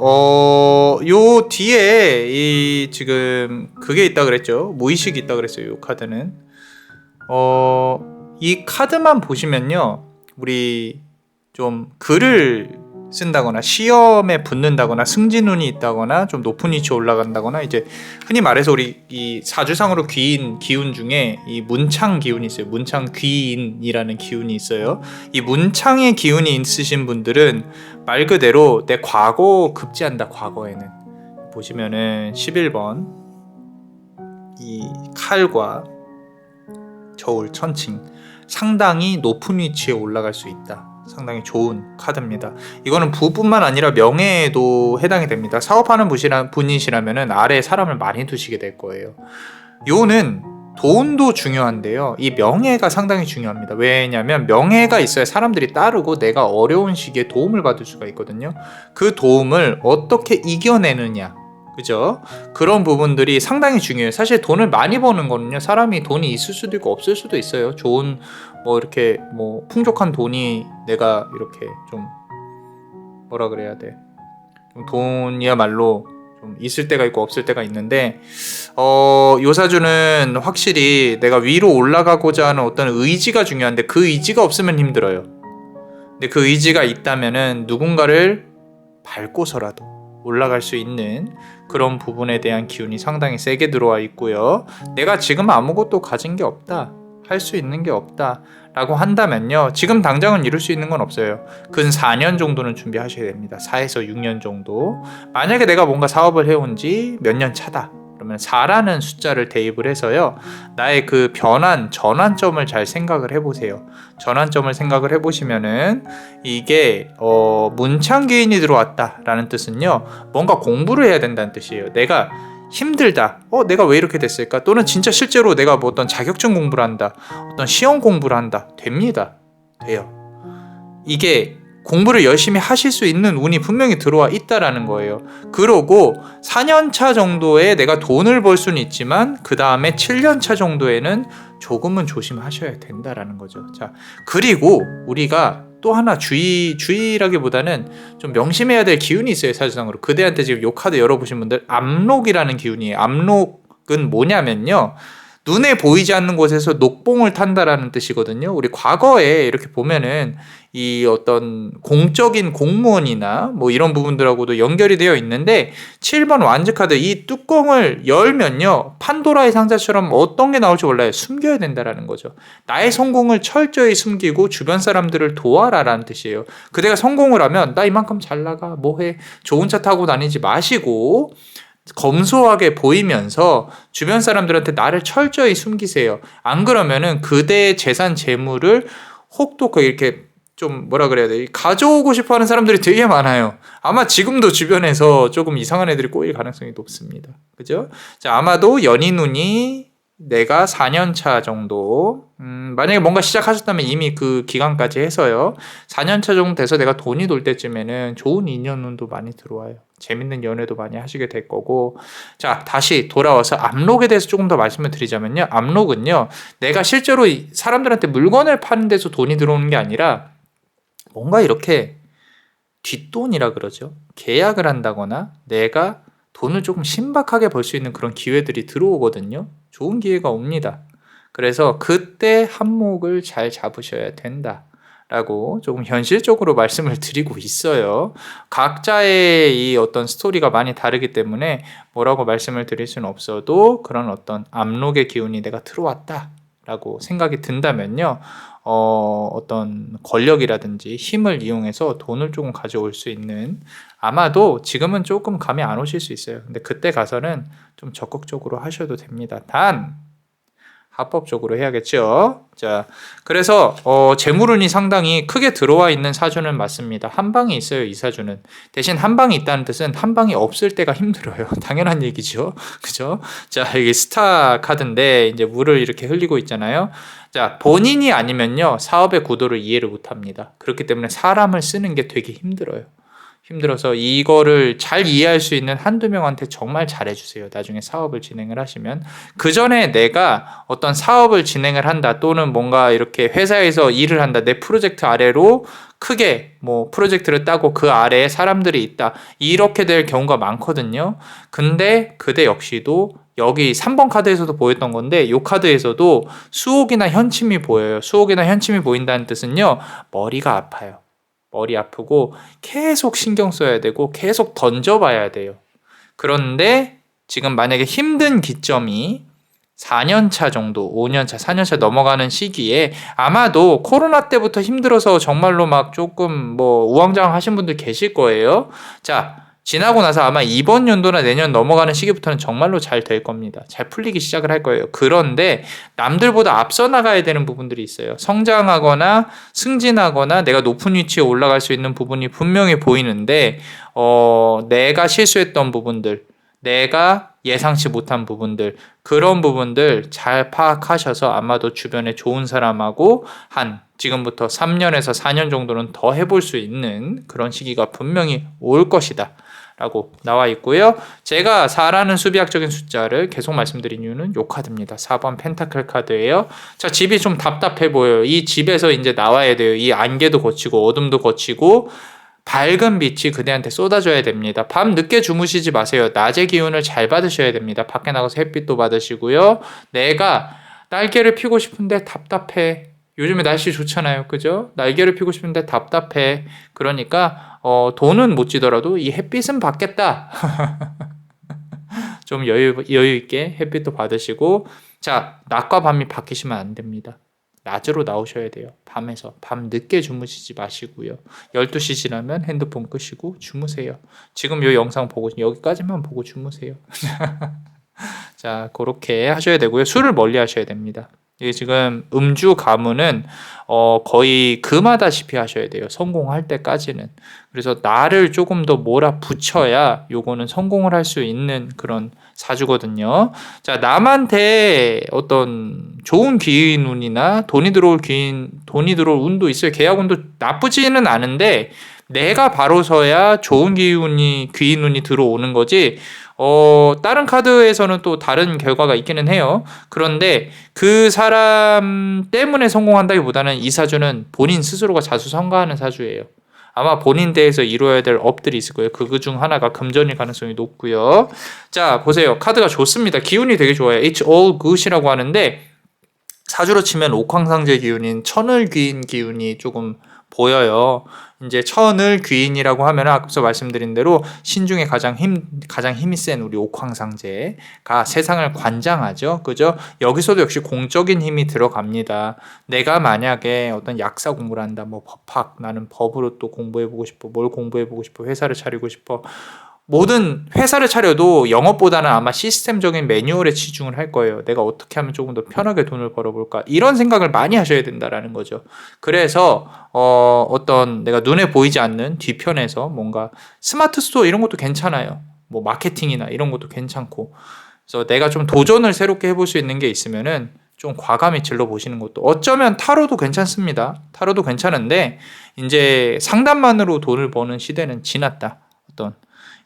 S1: 요 뒤에 이 지금 그게 있다 그랬죠. 무의식이 있다 그랬어요. 요 카드는. 이 카드만 보시면요. 우리 좀 글을 쓴다거나 시험에 붙는다거나 승진운이 있다거나 좀 높은 위치에 올라간다거나, 이제 흔히 말해서 우리 이 사주상으로 귀인 기운 중에 이 문창 기운이 있어요. 문창 귀인이라는 기운이 있어요. 이 문창의 기운이 있으신 분들은 말 그대로 내 과거 급제한다. 과거에는 보시면은 11번 이 칼과 저울 천칭, 상당히 높은 위치에 올라갈 수 있다. 상당히 좋은 카드입니다. 이거는 부뿐만 아니라 명예에도 해당이 됩니다. 사업하는 분이시라면 아래에 사람을 많이 두시게 될 거예요. 요는 돈도 중요한데요. 이 명예가 상당히 중요합니다. 왜냐하면 명예가 있어야 사람들이 따르고 내가 어려운 시기에 도움을 받을 수가 있거든요. 그 도움을 어떻게 이겨내느냐, 그죠? 그런 부분들이 상당히 중요해요. 사실 돈을 많이 버는 거는요, 사람이 돈이 있을 수도 있고 없을 수도 있어요. 좋은 이렇게 풍족한 돈이 내가 이렇게 좀 뭐라 그래야 돼, 좀 돈이야말로 좀 있을 때가 있고 없을 때가 있는데, 요 사주는 확실히 내가 위로 올라가고자 하는 어떤 의지가 중요한데 그 의지가 없으면 힘들어요. 근데 그 의지가 있다면은 누군가를 밟고서라도 올라갈 수 있는 그런 부분에 대한 기운이 상당히 세게 들어와 있고요. 내가 지금 아무것도 가진 게 없다, 할 수 있는 게 없다 라고 한다면요, 지금 당장은 이룰 수 있는 건 없어요. 근 4년 정도는 준비하셔야 됩니다. 4에서 6년 정도. 만약에 내가 뭔가 사업을 해온 지 몇 년 차다 그러면 4라는 숫자를 대입을 해서요, 나의 그 전환점을 잘 생각을 해보세요. 전환점을 생각을 해보시면은 이게 문창기인이 들어왔다라는 뜻은요, 뭔가 공부를 해야 된다는 뜻이에요. 내가 힘들다, 내가 왜 이렇게 됐을까, 또는 진짜 실제로 내가 어떤 자격증 공부를 한다, 어떤 시험 공부를 한다, 됩니다. 돼요. 이게 공부를 열심히 하실 수 있는 운이 분명히 들어와 있다라는 거예요. 그러고 4년차 정도에 내가 돈을 벌 수는 있지만 그 다음에 7년차 정도에는 조금은 조심하셔야 된다라는 거죠. 자, 그리고 우리가 또 하나 주의라기보다는 좀 명심해야 될 기운이 있어요. 사주상으로 그대한테 지금 요 카드 열어보신 분들, 압록이라는 기운이에요. 압록은 뭐냐면요, 눈에 보이지 않는 곳에서 녹봉을 탄다라는 뜻이거든요. 우리 과거에 이렇게 보면은 이 어떤 공적인 공무원이나 이런 부분들하고도 연결이 되어 있는데, 7번 완즈카드 이 뚜껑을 열면요, 판도라의 상자처럼 어떤 게 나올지 몰라요. 숨겨야 된다라는 거죠. 나의 성공을 철저히 숨기고 주변 사람들을 도와라라는 뜻이에요. 그대가 성공을 하면 나 이만큼 잘 나가, 뭐해, 좋은 차 타고 다니지 마시고 검소하게 보이면서 주변 사람들한테 나를 철저히 숨기세요. 안 그러면은 그대의 재산 재물을 혹독 이렇게 좀 뭐라 그래야 돼, 가져오고 싶어 하는 사람들이 되게 많아요. 아마 지금도 주변에서 조금 이상한 애들이 꼬일 가능성이 높습니다. 그죠? 자, 아마도 연인운이 내가 4년차 정도, 만약에 뭔가 시작하셨다면 이미 그 기간까지 해서요, 4년차 정도 돼서 내가 돈이 돌 때쯤에는 좋은 인연운도 많이 들어와요. 재밌는 연애도 많이 하시게 될 거고. 자, 다시 돌아와서 압록에 대해서 조금 더 말씀을 드리자면요, 압록은요, 내가 실제로 사람들한테 물건을 파는 데서 돈이 들어오는 게 아니라 뭔가 이렇게 뒷돈이라 그러죠. 계약을 한다거나 내가 돈을 조금 신박하게 벌 수 있는 그런 기회들이 들어오거든요. 좋은 기회가 옵니다. 그래서 그때 한몫을 잘 잡으셔야 된다 라고 조금 현실적으로 말씀을 드리고 있어요. 각자의 이 어떤 스토리가 많이 다르기 때문에 뭐라고 말씀을 드릴 수는 없어도, 그런 어떤 압록의 기운이 내가 들어왔다 라고 생각이 든다면요, 어떤 권력이라든지 힘을 이용해서 돈을 조금 가져올 수 있는, 아마도 지금은 조금 감이 안 오실 수 있어요. 근데 그때 가서는 좀 적극적으로 하셔도 됩니다. 단 합법적으로 해야겠죠. 자, 그래서 재물운이 상당히 크게 들어와 있는 사주는 맞습니다. 한 방이 있어요, 이 사주는. 대신 한 방이 있다는 뜻은 한 방이 없을 때가 힘들어요. 당연한 얘기죠. 그죠? 자, 이게 스타 카드인데 이제 물을 이렇게 흘리고 있잖아요. 자, 본인이 아니면요, 사업의 구도를 이해를 못 합니다. 그렇기 때문에 사람을 쓰는 게 되게 힘들어요. 힘들어서 이거를 잘 이해할 수 있는 한두 명한테 정말 잘해주세요. 나중에 사업을 진행을 하시면. 그 전에 내가 어떤 사업을 진행을 한다, 또는 뭔가 이렇게 회사에서 일을 한다, 내 프로젝트 아래로 크게 프로젝트를 따고 그 아래에 사람들이 있다, 이렇게 될 경우가 많거든요. 근데 그대 역시도 여기 3번 카드에서도 보였던 건데, 이 카드에서도 수옥이나 현침이 보여요. 수옥이나 현침이 보인다는 뜻은요, 머리가 아파요. 머리 아프고 계속 신경 써야 되고 계속 던져봐야 돼요. 그런데 지금 만약에 힘든 기점이 4년차 정도, 5년차, 4년차 넘어가는 시기에, 아마도 코로나 때부터 힘들어서 정말로 막 조금 우왕좌왕 하신 분들 계실 거예요. 자, 지나고 나서 아마 이번 연도나 내년 넘어가는 시기부터는 정말로 잘 될 겁니다. 잘 풀리기 시작을 할 거예요. 그런데 남들보다 앞서 나가야 되는 부분들이 있어요. 성장하거나 승진하거나 내가 높은 위치에 올라갈 수 있는 부분이 분명히 보이는데 내가 실수했던 부분들, 내가 예상치 못한 부분들, 그런 부분들 잘 파악하셔서 아마도 주변에 좋은 사람하고 지금부터 3년에서 4년 정도는 더 해볼 수 있는 그런 시기가 분명히 올 것이다 라고 나와 있고요. 제가 4라는 수비학적인 숫자를 계속 말씀드린 이유는 요 카드입니다. 4번 펜타클 카드예요. 자, 집이 좀 답답해 보여요. 이 집에서 이제 나와야 돼요. 이 안개도 거치고 어둠도 거치고 밝은 빛이 그대한테 쏟아져야 됩니다. 밤 늦게 주무시지 마세요. 낮의 기운을 잘 받으셔야 됩니다. 밖에 나가서 햇빛도 받으시고요. 내가 날개를 피고 싶은데 답답해. 요즘에 날씨 좋잖아요. 그죠? 날개를 피고 싶은데 답답해. 그러니까 돈은 못 지더라도 이 햇빛은 받겠다. 좀 여유 있게 햇빛도 받으시고, 자, 낮과 밤이 바뀌시면 안 됩니다. 낮으로 나오셔야 돼요. 밤 늦게 주무시지 마시고요. 12시 지나면 핸드폰 끄시고 주무세요. 지금 이 영상 보고 여기까지만 보고 주무세요. 자, 그렇게 하셔야 되고요. 술을 멀리 하셔야 됩니다. 이게 지금 음주 가무는 거의 금하다시피 하셔야 돼요. 성공할 때까지는. 그래서 나를 조금 더 몰아붙여야 요거는 성공을 할 수 있는 그런 사주거든요. 자, 남한테 어떤 좋은 기운이나 돈이 들어올 운도 있어요. 계약운도 나쁘지는 않은데 내가 바로서야 좋은 귀인 운이 들어오는 거지. 다른 카드에서는 또 다른 결과가 있기는 해요. 그런데 그 사람 때문에 성공한다기보다는 이 사주는 본인 스스로가 자수성가하는 사주예요. 아마 본인 대해서 이루어야 될 업들이 있을 거예요. 그 중 하나가 금전일 가능성이 높고요. 자, 보세요. 카드가 좋습니다. 기운이 되게 좋아요. It's all good이라고 하는데 사주로 치면 옥황상제 기운인 천을귀인 기운이 조금 보여요. 이제 천을귀인이라고 하면 앞서 말씀드린 대로 신중에 가장 힘이 센 우리 옥황상제가 세상을 관장하죠. 그죠? 여기서도 역시 공적인 힘이 들어갑니다. 내가 만약에 어떤 약사 공부를 한다, 뭐 법학, 나는 법으로 또 공부해보고 싶어, 뭘 공부해보고 싶어, 회사를 차리고 싶어. 모든 회사를 차려도 영업보다는 아마 시스템적인 매뉴얼에 치중을 할 거예요. 내가 어떻게 하면 조금 더 편하게 돈을 벌어볼까? 이런 생각을 많이 하셔야 된다라는 거죠. 그래서 어떤 내가 눈에 보이지 않는 뒤편에서 뭔가 스마트 스토어 이런 것도 괜찮아요. 뭐 마케팅이나 이런 것도 괜찮고. 그래서 내가 좀 도전을 새롭게 해볼 수 있는 게 있으면은 좀 과감히 질러보시는 것도 어쩌면 타로도 괜찮습니다. 타로도 괜찮은데 이제 상담만으로 돈을 버는 시대는 지났다. 어떤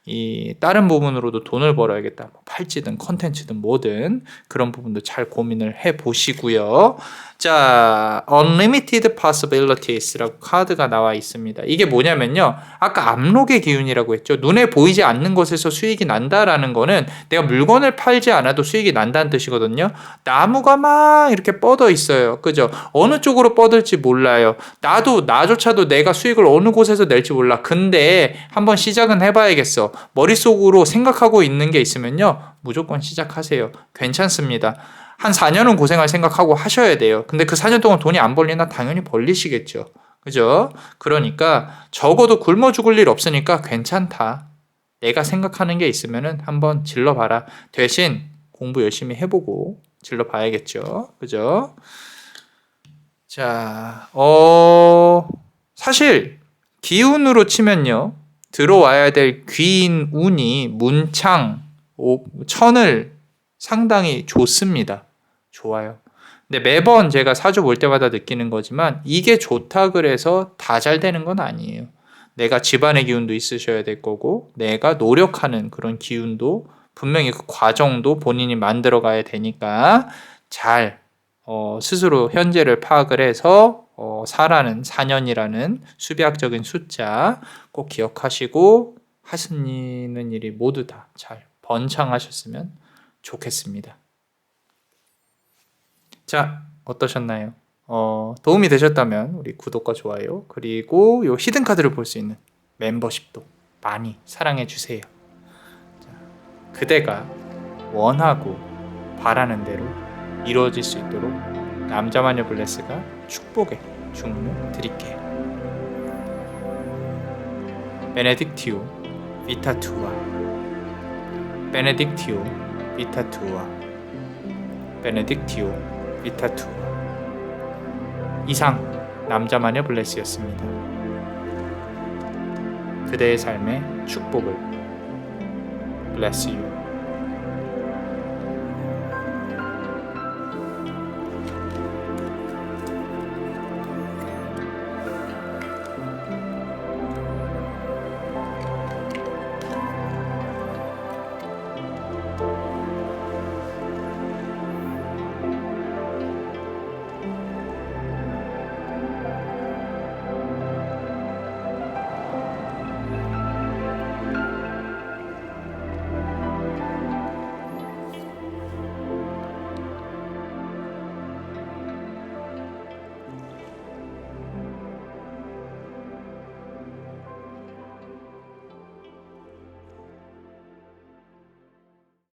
S1: 이 다른 부분으로도 돈을 벌어야겠다. 팔찌든 컨텐츠든 뭐든 그런 부분도 잘 고민을 해 보시고요. 자, Unlimited Possibilities라고 카드가 나와 있습니다. 이게 뭐냐면요. 아까 압록의 기운이라고 했죠. 눈에 보이지 않는 것에서 수익이 난다라는 거는 내가 물건을 팔지 않아도 수익이 난다는 뜻이거든요. 나무가 막 이렇게 뻗어 있어요. 그죠? 어느 쪽으로 뻗을지 몰라요. 나조차도 내가 수익을 어느 곳에서 낼지 몰라. 근데 한번 시작은 해봐야겠어. 머릿속으로 생각하고 있는 게 있으면요. 무조건 시작하세요. 괜찮습니다. 한 4년은 고생할 생각하고 하셔야 돼요. 근데 그 4년 동안 돈이 안 벌리나 당연히 벌리시겠죠. 그죠? 그러니까 적어도 굶어 죽을 일 없으니까 괜찮다. 내가 생각하는 게 있으면은 한번 질러봐라. 대신 공부 열심히 해보고 질러봐야겠죠. 그죠? 자, 사실 기운으로 치면요. 들어와야 될 귀인 운이 문창, 천을 상당히 좋습니다. 좋아요. 근데 매번 제가 사주 볼 때마다 느끼는 거지만 이게 좋다 그래서 다 잘 되는 건 아니에요. 내가 집안의 기운도 있으셔야 될 거고 내가 노력하는 그런 기운도 분명히 그 과정도 본인이 만들어 가야 되니까 잘 스스로 현재를 파악을 해서 4년이라는 수비학적인 숫자 꼭 기억하시고 하시는 일이 모두 다 잘 번창하셨으면 좋겠습니다. 자, 어떠셨나요? 도움이 되셨다면 우리 구독과 좋아요 그리고 요 히든 카드를 볼 수 있는 멤버십도 많이 사랑해 주세요. 자, 그대가 원하고 바라는 대로 이루어질 수 있도록 남자마녀 블레스가 축복의 주문을 드릴게요. 베네딕티오 비타 투아 베네딕티오 비타 투아 베네딕티오 비타 투아. 이상 남자마녀 블레스였습니다. 그대의 삶의 축복을. Bless you.